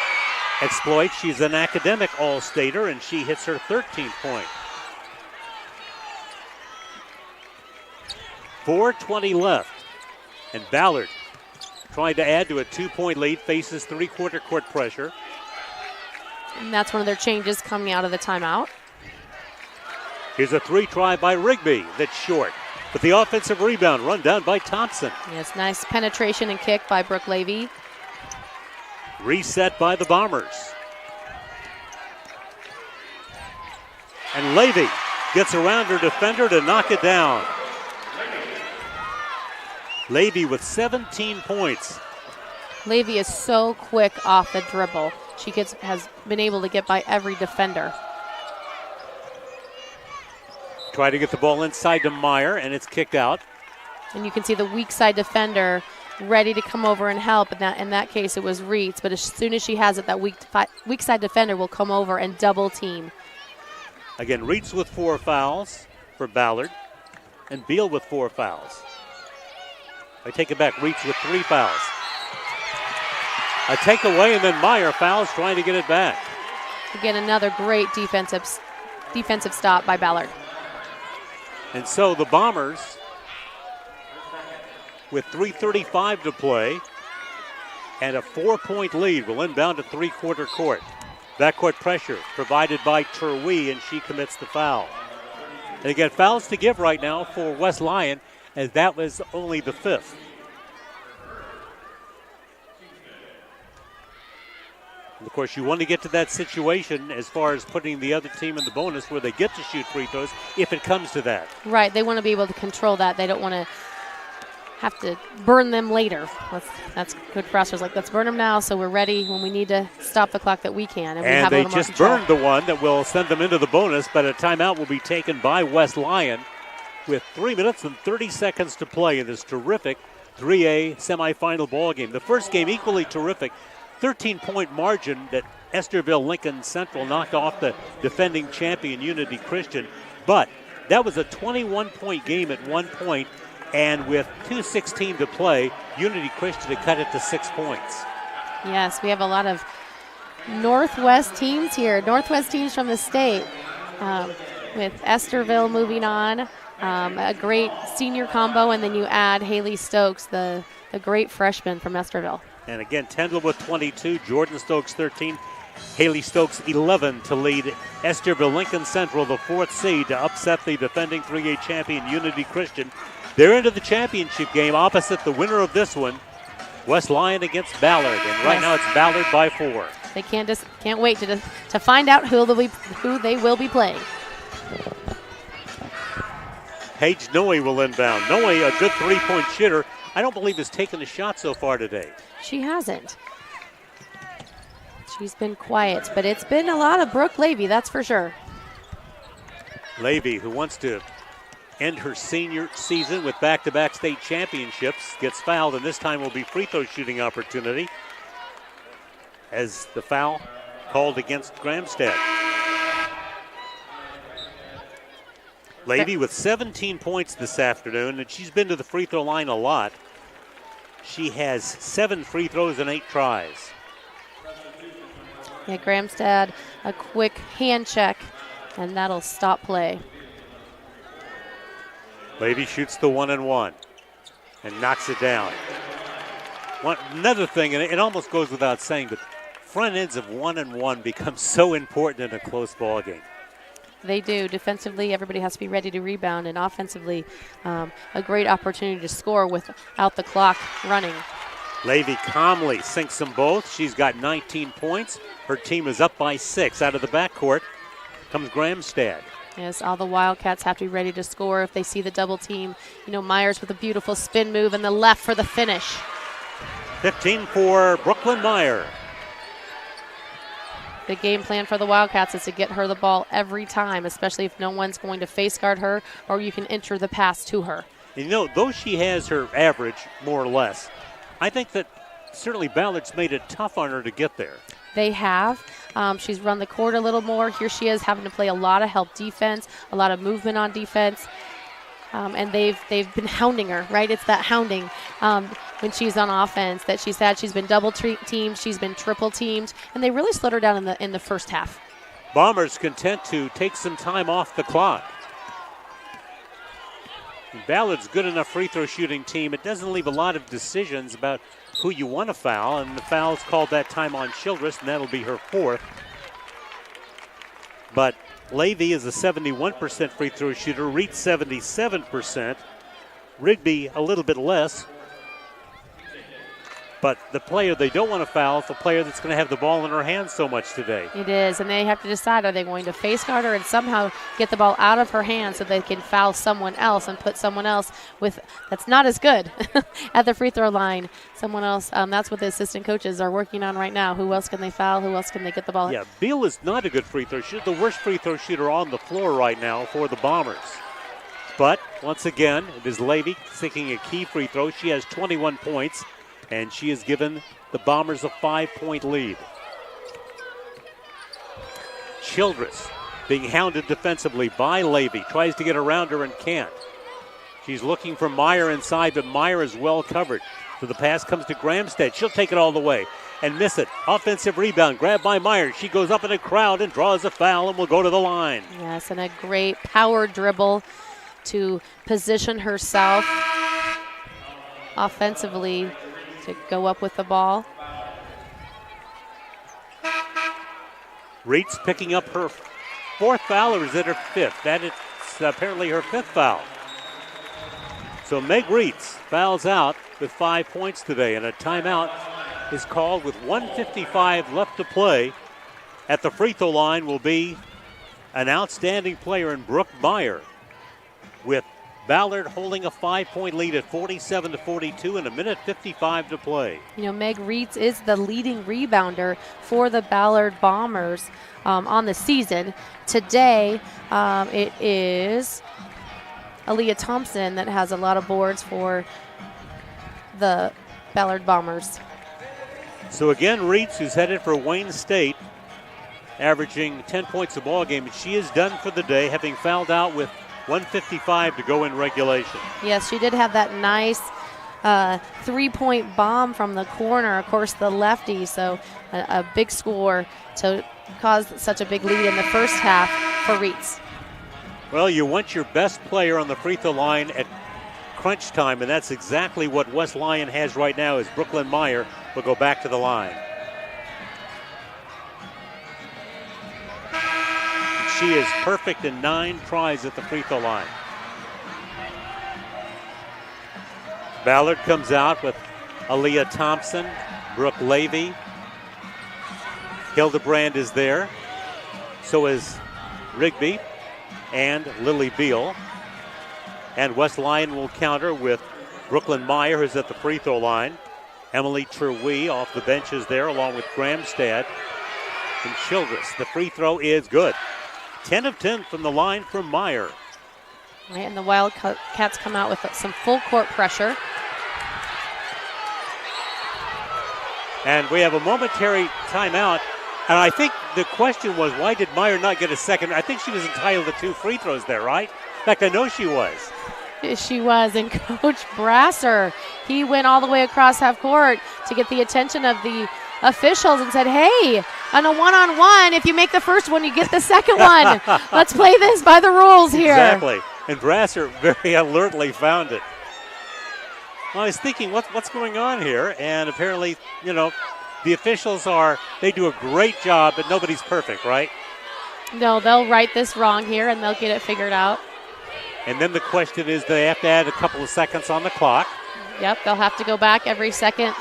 exploit. She's an academic all-stater, and she hits her 13th point. 4:20 left, and Ballard, trying to add to a 2-point lead, faces three-quarter court pressure. And that's one of their changes coming out of the timeout. Here's a three try by Rigby that's short, but the offensive rebound run down by Thompson. Yes, nice penetration and kick by Brooke Levy. Reset by the Bombers. And Levy gets around her defender to knock it down. Levy with 17 points. Levy is so quick off the dribble. She has been able to get by every defender. Try to get the ball inside to Meyer, and it's kicked out. And you can see the weak side defender ready to come over and help. In that case, it was Reitz. But as soon as she has it, that weak side defender will come over and double team. Again, Reitz with 4 fouls for Ballard, and Beal with 4 fouls. I take it back, Reitz with 3 fouls. A takeaway, and then Meyer fouls, trying to get it back. Again, another great defensive stop by Ballard. And so the Bombers, with 3:35 to play and a 4-point lead, will inbound to three-quarter court. Backcourt pressure provided by Terwee, and she commits the foul. And again, fouls to give right now for West Lyon, as that was only the 5th. And of course, you want to get to that situation as far as putting the other team in the bonus where they get to shoot free throws if it comes to that. Right, they want to be able to control that. They don't want to have to burn them later. That's good for us. Let's burn them now so we're ready when we need to stop the clock that we can. And we have they a little just more burned the one that will send them into the bonus, but a timeout will be taken by West Lyon with 3 minutes and 30 seconds to play in this terrific 3A semifinal ball game. The first game equally terrific. 13-point margin that Esterville Lincoln Central knocked off the defending champion Unity Christian. But that was a 21-point game at one point, and with 2:16 to play, Unity Christian had cut it to 6 points. Yes, we have a lot of Northwest teams here, Northwest teams from the state, with Esterville moving on, a great senior combo, and then you add Haley Stokes, the great freshman from Esterville. And again, Tyndall with 22, Jordan Stokes 13, Haley Stokes 11 to lead Esterville Lincoln Central, the 4th seed, to upset the defending 3A champion Unity Christian. They're into the championship game opposite the winner of this one, West Lyon against Ballard. And right now it's Ballard by 4. They can't wait to find out who they will be playing. Paige Noe will inbound. Noe, a good 3-point shooter. I don't believe has taken a shot so far today. She hasn't. She's been quiet, but it's been a lot of Brooke Levy, that's for sure. Levy, who wants to end her senior season with back-to-back state championships, gets fouled, and this time will be free throw shooting opportunity as the foul called against Gramstad. Levy with 17 points this afternoon, and she's been to the free throw line a lot. She has 7 free throws and 8 tries. Yeah, Gramstad, a quick hand check, and that'll stop play. Levy shoots the 1-and-1 and knocks it down. Another thing, and it almost goes without saying, but front ends of 1-and-1 become so important in a close ball game. They do. Defensively, everybody has to be ready to rebound, and offensively, a great opportunity to score without the clock running. Levy calmly sinks them both. She's got 19 points. Her team is up by 6. Out of the backcourt comes Gramstad. Yes, all the Wildcats have to be ready to score if they see the double team. You know, Myers with a beautiful spin move and the left for the finish. 15 for Brooklyn Meyer. The game plan for the Wildcats is to get her the ball every time, especially if no one's going to face guard her or you can enter the pass to her. And you know, though she has her average, more or less, I think that certainly Ballard's made it tough on her to get there. They have. She's run the court a little more. Here she is having to play a lot of help defense, a lot of movement on defense. and they've been hounding her, right? It's that hounding when she's on offense that she's had. She's been double teamed, she's been triple teamed, and they really slowed her down in the first half. Bombers content to take some time off the clock. Ballard's good enough free throw shooting team. It doesn't leave a lot of decisions about who you want to foul, and the foul's called that time on Childress, and that'll be her 4th. But Levy is a 71% free throw shooter, Reed 77%, Rigby a little bit less. But the player they don't want to foul is the player that's going to have the ball in her hands so much today. It is, and they have to decide, are they going to face guard her and somehow get the ball out of her hands so they can foul someone else and put someone else that's not as good at the free throw line. Someone else, that's what the assistant coaches are working on right now. Who else can they foul? Who else can they get the ball? Yeah, Beal is not a good free throw shooter, the worst free throw shooter on the floor right now for the Bombers. But once again, it is Levy seeking a key free throw. She has 21 points. And she has given the Bombers a 5-point lead. Childress being hounded defensively by Levy. Tries to get around her and can't. She's looking for Meyer inside, but Meyer is well covered. So the pass comes to Gramstead. She'll take it all the way and miss it. Offensive rebound, grabbed by Meyer. She goes up in a crowd and draws a foul and will go to the line. Yes, and a great power dribble to position herself offensively to go up with the ball. Reitz picking up her 4th foul, or is it her 5th? That is apparently her 5th foul. So Meg Reitz fouls out with 5 points today, and a timeout is called with 1:55 left to play. At the free throw line will be an outstanding player in Brooke Meyer, with Ballard holding a 5-point lead at 47-42 and 1:55 to play. You know, Meg Reitz is the leading rebounder for the Ballard Bombers on the season. Today, it is Aaliyah Thompson that has a lot of boards for the Ballard Bombers. So again, Reitz, who's headed for Wayne State, averaging 10 points a ball game. She is done for the day, having fouled out with 1:55 to go in regulation. Yes, she did have that nice 3-point bomb from the corner, of course, the lefty. So a big score to cause such a big lead in the first half for Reitz. Well, you want your best player on the free throw line at crunch time, and that's exactly what West Lyon has right now, as Brooklyn Meyer will go back to the line. She is perfect in 9 tries at the free throw line. Ballard comes out with Aaliyah Thompson, Brooke Levy. Hildebrand is there. So is Rigby and Lily Beal. And West Lyon will counter with Brooklyn Meyer, who's at the free throw line. Emily Terwee off the bench is there, along with Gramstad and Childress. The free throw is good. 10 of 10 from the line from Meyer. And the Wildcats come out with some full court pressure. And we have a momentary timeout. And I think the question was, why did Meyer not get a second? I think she was entitled to 2 free throws there, right? In fact, I know she was. She was. And Coach Brasser, he went all the way across half court to get the attention of the officials and said, hey, on a one-on-one, if you make the first one, you get the second one. Let's play this by the rules here. Exactly. And Brasser very alertly found it. Well, I was thinking, what's going on here? And apparently, you know, the officials they do a great job, but nobody's perfect, right? No, they'll right this wrong here, and they'll get it figured out. And then the question is, they have to add a couple of seconds on the clock. Yep, they'll have to go back every second.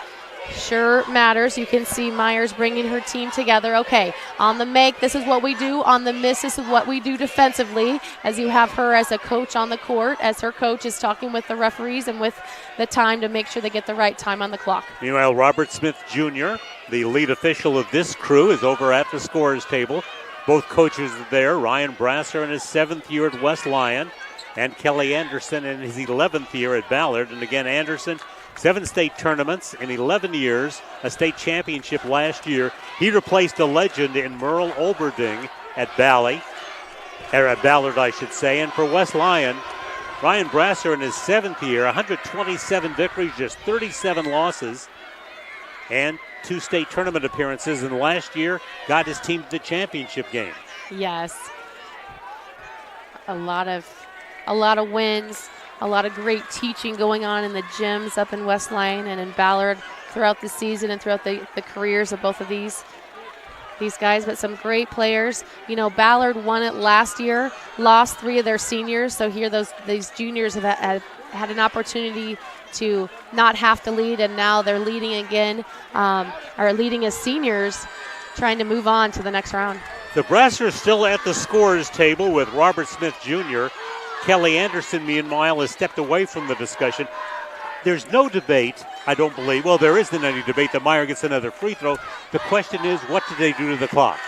Sure matters. You can see Myers bringing her team together. Okay, on the make, this is what we do. On the miss, this is what we do defensively, as you have her as a coach on the court, as her coach is talking with the referees and with the time to make sure they get the right time on the clock. Meanwhile, Robert Smith Jr., the lead official of this crew, is over at the scorer's table. Both coaches are there. Ryan Brasser in his 7th year at West Lyon, and Kelly Anderson in his 11th year at Ballard. And again, Anderson, 7 state tournaments in 11 years, a state championship last year. He replaced a legend in Merle Olberding at Ballard, I should say. And for West Lyon, Ryan Brasser in his 7th year, 127 victories, just 37 losses, and 2 state tournament appearances. And last year got his team to the championship game. Yes. A lot of wins, a lot of great teaching going on in the gyms up in West Lyon and in Ballard throughout the season and throughout the careers of both of these guys, but some great players. You know, Ballard won it last year, lost 3 of their seniors, so here these juniors have had an opportunity to not have to lead, and now they're leading again, are leading as seniors, trying to move on to the next round. The Brassers still at the scorers table with Robert Smith Jr. Kelly Anderson, meanwhile, has stepped away from the discussion. There's no debate, I don't believe. Well, there isn't any debate that Meyer gets another free throw. The question is, what did they do to the clock?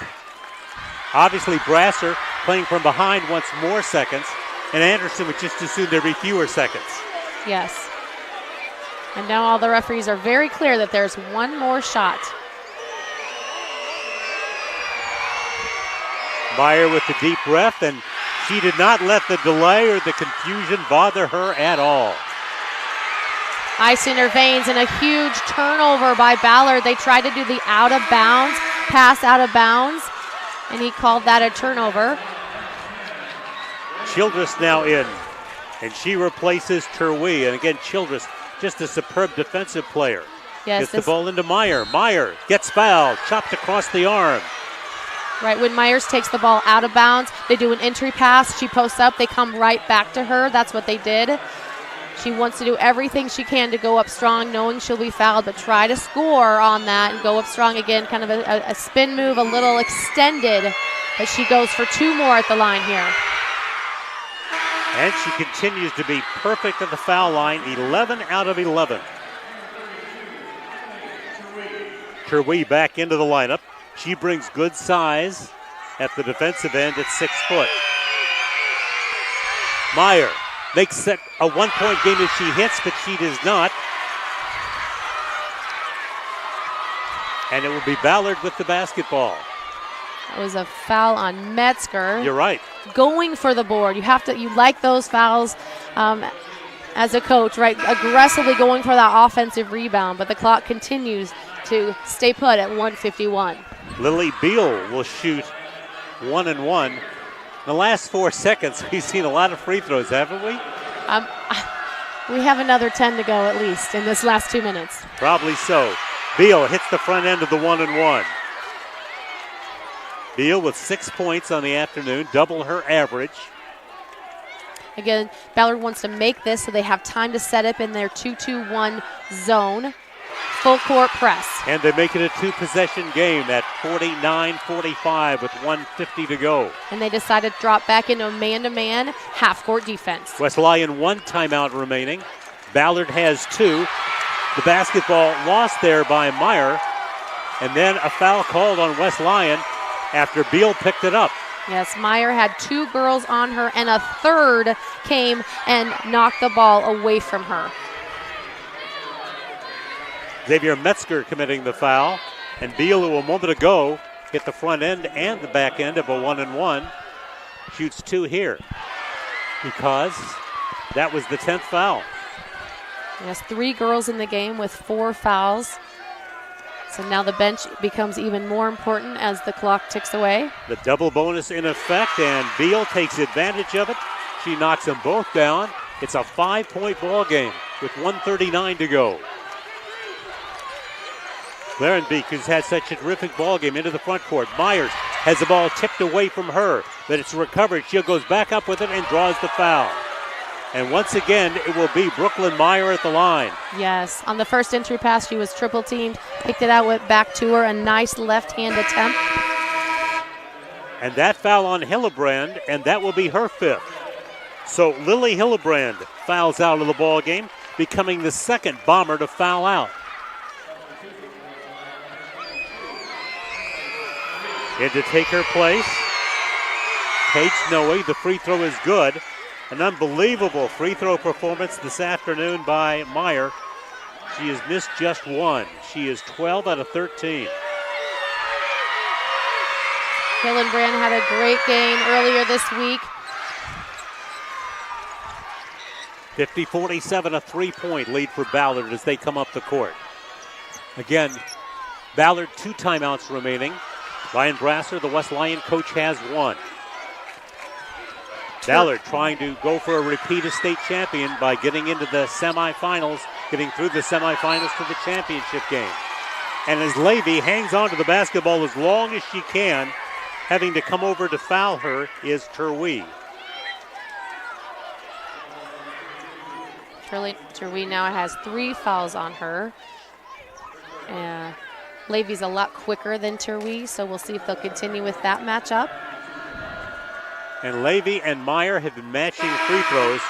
Obviously, Brasser playing from behind wants more seconds, and Anderson would just assume there'd be fewer seconds. Yes. And now all the referees are very clear that there's one more shot. Meyer with the deep breath, and she did not let the delay or the confusion bother her at all. Ice in her veins, and a huge turnover by Ballard. They tried to do the out-of-bounds, pass out of bounds, and he called that a turnover. Childress now in, and she replaces Terwee. And again, Childress, just a superb defensive player. Yes, gets the ball into Meyer. Meyer gets fouled, chopped across the arm. Right, when Myers takes the ball out of bounds, they do an entry pass. She posts up. They come right back to her. That's what they did. She wants to do everything she can to go up strong, knowing she'll be fouled, but try to score on that and go up strong again. Kind of a spin move, a little extended, but she goes for 2 more at the line here. And she continues to be perfect at the foul line, 11 out of 11. Terwee back into the lineup. She brings good size at the defensive end at 6 foot. Meyer makes it a 1-point game if she hits, but she does not. And it will be Ballard with the basketball. That was a foul on Metzger. You're right. Going for the board. You like those fouls as a coach, right? Aggressively going for that offensive rebound, but the clock continues to stay put at 1:51. Lily Beal will shoot 1 and 1. In the last 4 seconds, we've seen a lot of free throws, haven't we? We have another 10 to go at least in this last 2 minutes. Probably so. Beal hits the front end of the 1 and 1. Beal with 6 points on the afternoon, double her average. Again, Ballard wants to make this so they have time to set up in their 2-2-1 zone. Full court press. And they make it a 2-possession game at 49-45 with 1:50 to go. And they decide to drop back into a man-to-man half-court defense. West Lyon 1 timeout remaining. Ballard has 2. The basketball lost there by Meyer. And then a foul called on West Lyon after Beal picked it up. Yes, Meyer had 2 girls on her, and a third came and knocked the ball away from her. Xavier Metzger committing the foul. And Beal, who a moment ago hit the front end and the back end of a 1 and 1, shoots 2 here because that was the 10th foul. Yes, 3 girls in the game with 4 fouls. So now the bench becomes even more important as the clock ticks away. The double bonus in effect, and Beal takes advantage of it. She knocks them both down. It's a 5-point ball game with 1:39 to go. Larenbeek has had such a terrific ball game into the front court. Myers has the ball tipped away from her, but it's recovered. She goes back up with it and draws the foul. And once again, it will be Brooklyn Meyer at the line. Yes, on the first entry pass, she was triple teamed, picked it out, went back to her, a nice left-hand attempt. And that foul on Hillebrand, and that will be her 5th. So Lily Hillebrand fouls out of the ball game, becoming the 2nd Bomber to foul out. And to take her place, Paige Noe. The free throw is good. An unbelievable free throw performance this afternoon by Meyer. She has missed just 1. She is 12 out of 13. Hillenbrand had a great game earlier this week. 50-47, a 3-point lead for Ballard as they come up the court. Again, Ballard 2 timeouts remaining. Ryan Brasser, the West Lyon coach, has 1. Ballard trying to go for a repeat as state champion by getting into the semifinals, getting through the semifinals to the championship game. And as Levy hangs on to the basketball as long as she can, having to come over to foul her is Terwee. Terwee now has 3 fouls on her. Levy's a lot quicker than Terwee, so we'll see if they'll continue with that matchup. And Levy and Meyer have been matching free throws.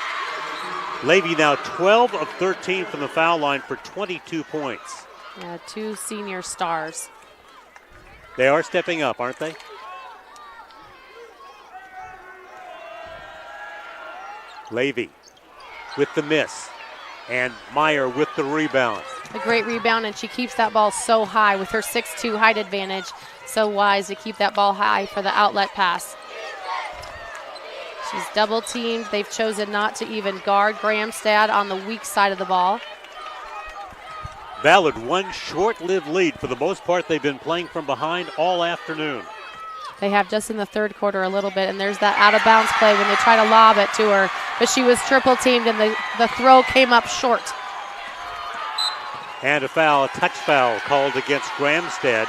Levy now 12 of 13 from the foul line for 22 points. Yeah, 2 senior stars. They are stepping up, aren't they? Levy with the miss. And Meyer with the rebound. A great rebound, and she keeps that ball so high with her 6'2" height advantage. So wise to keep that ball high for the outlet pass. She's double teamed. They've chosen not to even guard Gramstad on the weak side of the ball. Ballard, one short-lived lead. For the most part, they've been playing from behind all afternoon. They have just in the third quarter a little bit, and there's that out-of-bounds play when they try to lob it to her, but she was triple-teamed, and the throw came up short. And a foul, a touch foul called against Gramstad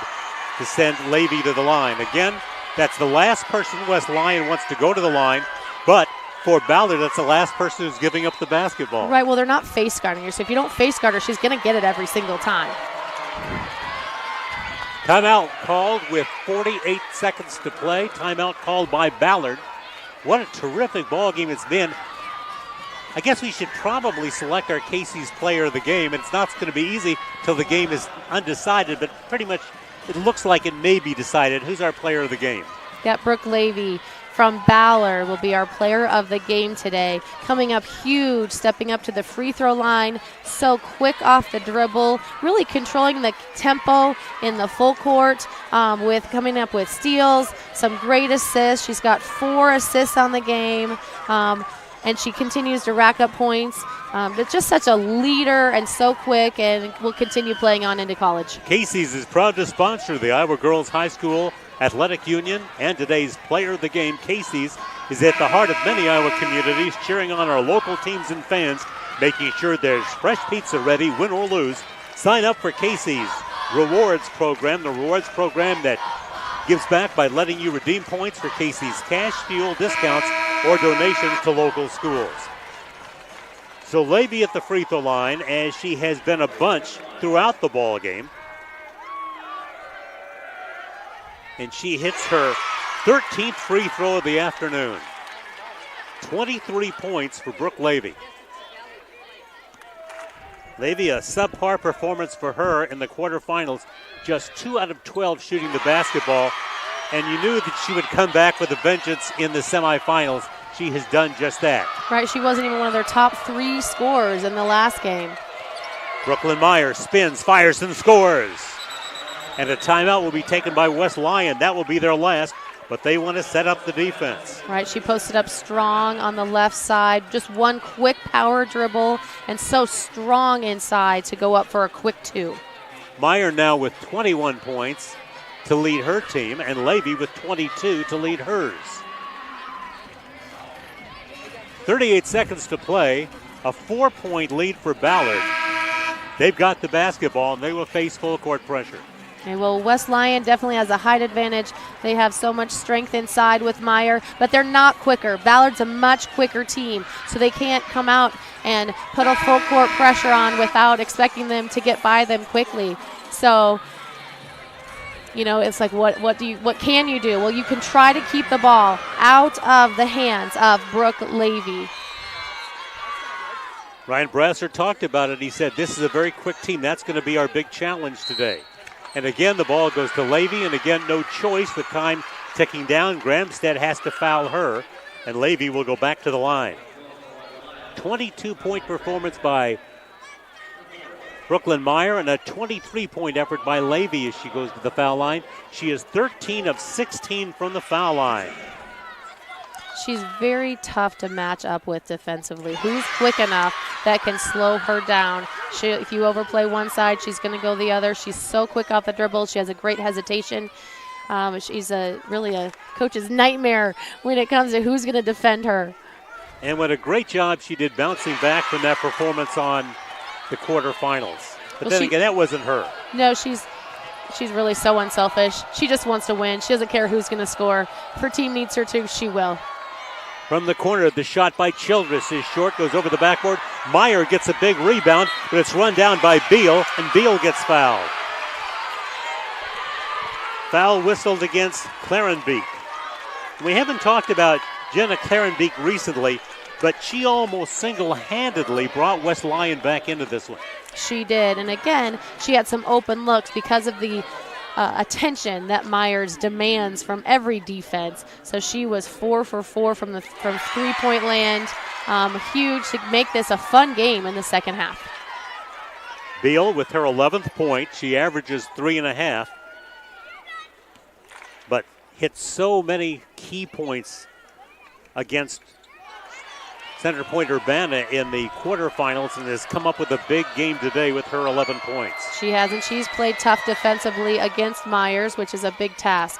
to send Levy to the line. Again, that's the last person West Lyon wants to go to the line, but for Ballard, that's the last person who's giving up the basketball. Right, well, they're not face guarding her, so if you don't face guard her, she's going to get it every single time. Timeout called with 48 seconds to play. Timeout called by Ballard. What a terrific ball game it's been. I guess we should probably select our Casey's player of the game. It's not going to be easy till the game is undecided, but pretty much it looks like it may be decided. Who's our player of the game? Yeah, Brooke Levy from Ballard will be our player of the game today. Coming up huge, stepping up to the free throw line, so quick off the dribble, really controlling the tempo in the full court, with coming up with steals, some great assists. She's got 4 assists on the game, and she continues to rack up points. But just such a leader and so quick, and will continue playing on into college. Casey's is proud to sponsor the Iowa Girls High School Athletic Union, and today's player of the game, Casey's, is at the heart of many Iowa communities, cheering on our local teams and fans, making sure there's fresh pizza ready, win or lose. Sign up for Casey's Rewards Program, the rewards program that gives back by letting you redeem points for Casey's cash, fuel, discounts, or donations to local schools. So Levy at the free throw line, as she has been a bunch throughout the ball game. And she hits her 13th free throw of the afternoon. 23 points for Brooke Levy. Levy, a subpar performance for her in the quarterfinals. Just 2 out of 12 shooting the basketball. And you knew that she would come back with a vengeance in the semifinals. She has done just that. Right, she wasn't even one of their top 3 scorers in the last game. Brooklyn Meyer spins, fires, and scores. And a timeout will be taken by West Lyon. That will be their last, but they want to set up the defense. Right, she posted up strong on the left side. Just one quick power dribble, and so strong inside to go up for a quick 2. Meyer now with 21 points to lead her team, and Levy with 22 to lead hers. 38 seconds to play. A 4-point lead for Ballard. They've got the basketball, and they will face full court pressure. Okay, well, West Lyon definitely has a height advantage. They have so much strength inside with Meyer, but they're not quicker. Ballard's a much quicker team, so they can't come out and put a full court pressure on without expecting them to get by them quickly. So, you know, it's like, what can you do? Well, you can try to keep the ball out of the hands of Brooke Levy. Ryan Brasser talked about it. He said, this is a very quick team. That's going to be our big challenge today. And again, the ball goes to Levy, and again, no choice with time ticking down. Gramstad has to foul her, and Levy will go back to the line. 22-point performance by Brooklyn Meyer, and a 23-point effort by Levy as she goes to the foul line. She is 13 of 16 from the foul line. She's very tough to match up with defensively. Who's quick enough that can slow her down? If you overplay one side, she's going to go the other. She's so quick off the dribble. She has a great hesitation. She's really a coach's nightmare when it comes to who's going to defend her. And what a great job she did bouncing back from that performance on the quarterfinals. But then again, that wasn't her. No, she's really so unselfish. She just wants to win. She doesn't care who's going to score. If her team needs her to, she will. From the corner, the shot by Childress is short, goes over the backboard. Meyer gets a big rebound, but it's run down by Beal, and Beal gets fouled. Foul whistled against Clarenbeek. We haven't talked about Jenna Clarenbeek recently, but she almost single-handedly brought West Lyon back into this one. She did, and again, she had some open looks because of the attention that Myers demands from every defense. So she was 4 for 4 from three-point land. Huge to make this a fun game in the second half. Beal with her 11th point. She averages 3.5, but hit so many key points against Center Point Urbana in the quarterfinals and has come up with a big game today with her 11 points. She has, and she's played tough defensively against Myers, which is a big task.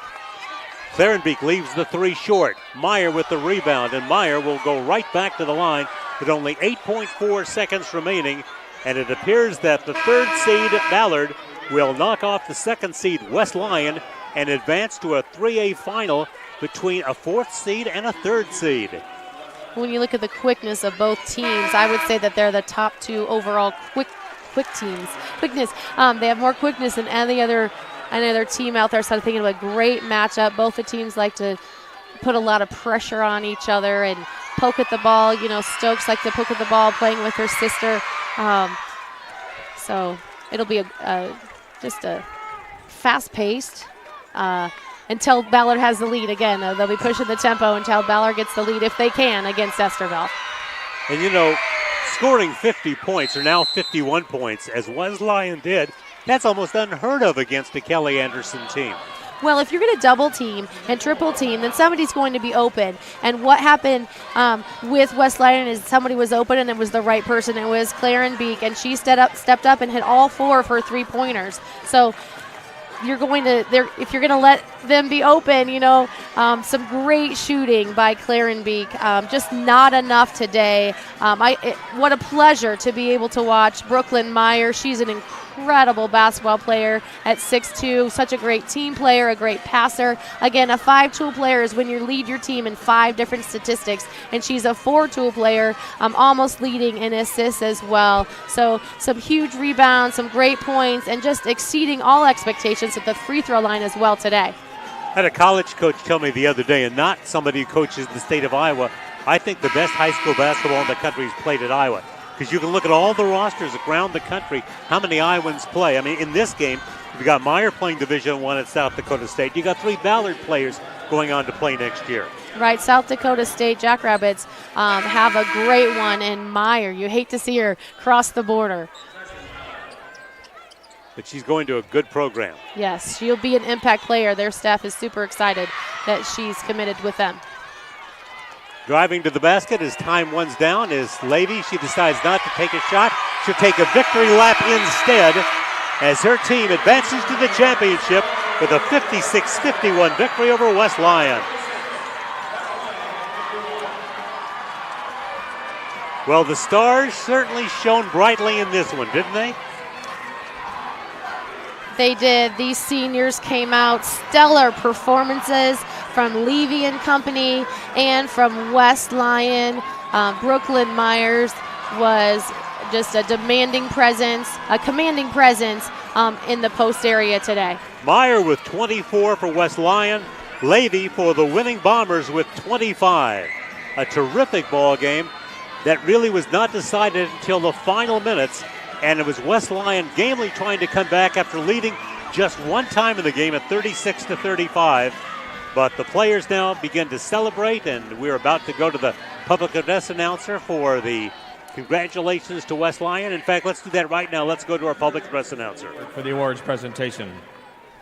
Clarenbeek leaves the three short. Meyer with the rebound, and Meyer will go right back to the line with only 8.4 seconds remaining, and it appears that the third seed Ballard will knock off the second seed West Lyon and advance to a 3A final between a fourth seed and a third seed. When you look at the quickness of both teams, I would say that they're the top two overall quick teams. Quickness. They have more quickness than any other team out there. So I'm thinking of a great matchup. Both the teams like to put a lot of pressure on each other and poke at the ball. You know, Stokes like to poke at the ball playing with her sister. So it'll be just a fast-paced until Ballard has the lead again. They'll be pushing the tempo until Ballard gets the lead if they can against Esterville. And you know, scoring 50 points or now 51 points as West Lyon did, that's almost unheard of against a Kelly Anderson team. Well, if you're going to double team and triple team, then somebody's going to be open. And what happened with West Lyon is somebody was open and it was the right person. It was Clarenbeek, and she stepped up and hit all 4 of her three-pointers. So if you're going to let them be open, you know, some great shooting by Clarenbeek, just not enough today. What a pleasure to be able to watch Brooklyn Meyer. She's an incredible basketball player at 6'2", such a great team player, a great passer. Again, a 5-tool player is when you lead your team in 5 different statistics, and she's a 4-tool player, almost leading in assists as well. So some huge rebounds, some great points, and just exceeding all expectations at the free throw line as well today. I had a college coach tell me the other day, and not somebody who coaches the state of Iowa, I think the best high school basketball in the country is played at Iowa. Because you can look at all the rosters around the country, how many Iowans play. I mean, in this game, you've got Meyer playing Division I at South Dakota State. You got 3 Ballard players going on to play next year. Right, South Dakota State Jackrabbits have a great one in Meyer. You hate to see her cross the border. But she's going to a good program. Yes, she'll be an impact player. Their staff is super excited that she's committed with them. Driving to the basket as time runs down is Levy. She decides not to take a shot. She'll take a victory lap instead as her team advances to the championship with a 56-51 victory over West Lyon. Well, the Stars certainly shone brightly in this one, didn't they? They did. These seniors came out stellar performances from Levy and Company and from West Lyon. Brooklyn Myers was just a demanding presence, a commanding presence in the post area today. Meyer with 24 for West Lyon. Levy for the winning Bombers with 25. A terrific ball game that really was not decided until the final minutes. And it was West Lyon gamely trying to come back after leading just one time in the game at 36-35. But the players now begin to celebrate, and we're about to go to the public address announcer for the congratulations to West Lyon. In fact, let's do that right now. Let's go to our public address announcer. For the awards presentation,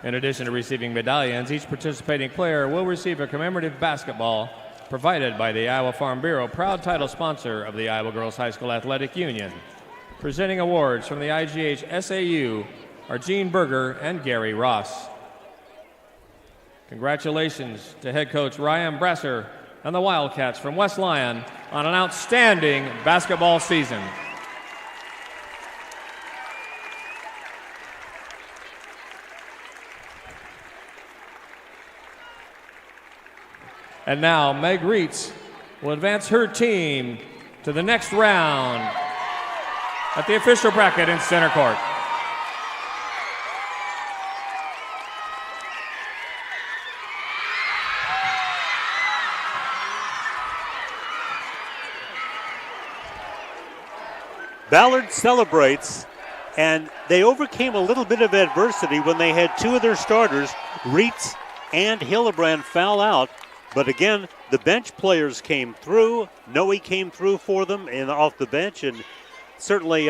in addition to receiving medallions, each participating player will receive a commemorative basketball provided by the Iowa Farm Bureau, proud title sponsor of the Iowa Girls High School Athletic Union. Presenting awards from the IGHSAU are Gene Berger and Gary Ross. Congratulations to head coach Ryan Brasser and the Wildcats from West Lyon on an outstanding basketball season. And now Meg Reitz will advance her team to the next round at the official bracket in center court. Ballard celebrates, and they overcame a little bit of adversity when they had two of their starters, Reitz and Hillebrand, foul out. But again, the bench players came through. Noe came through for them off the bench, and certainly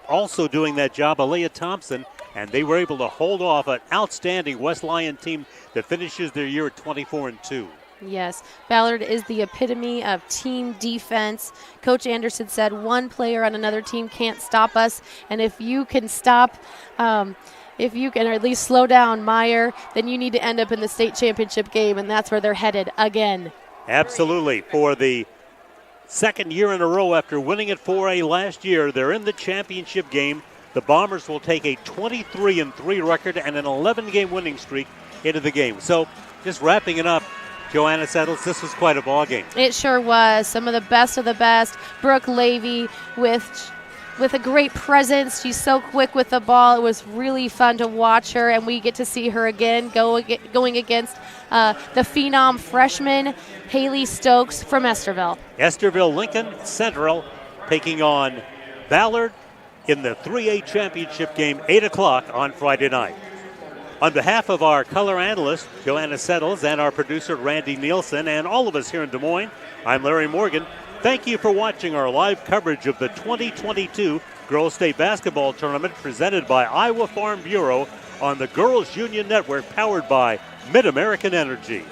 also doing that job, Aaliyah Thompson, and they were able to hold off an outstanding West Lyon team that finishes their year at 24-2. Yes, Ballard is the epitome of team defense. Coach Anderson said one player on another team can't stop us, and if you can stop if you can, or at least slow down Meyer, then you need to end up in the state championship game, and that's where they're headed again. Absolutely. For the second year in a row after winning at 4A last year, they're in the championship game. The Bombers will take a 23-3 record and an 11-game winning streak into the game. So just wrapping it up, Joanna Settles, this was quite a ball game. It sure was. Some of the best. Brooke Levy with a great presence. She's so quick with the ball. It was really fun to watch her, and we get to see her again going against the phenom freshman Haley Stokes from Esterville. Esterville Lincoln Central taking on Ballard in the 3A championship game, 8 o'clock on Friday night. On behalf of our color analyst, Joanna Settles, and our producer, Randy Nielsen, and all of us here in Des Moines, I'm Larry Morgan. Thank you for watching our live coverage of the 2022 Girls State Basketball Tournament presented by Iowa Farm Bureau on the Girls Union Network, powered by Mid-American Energy.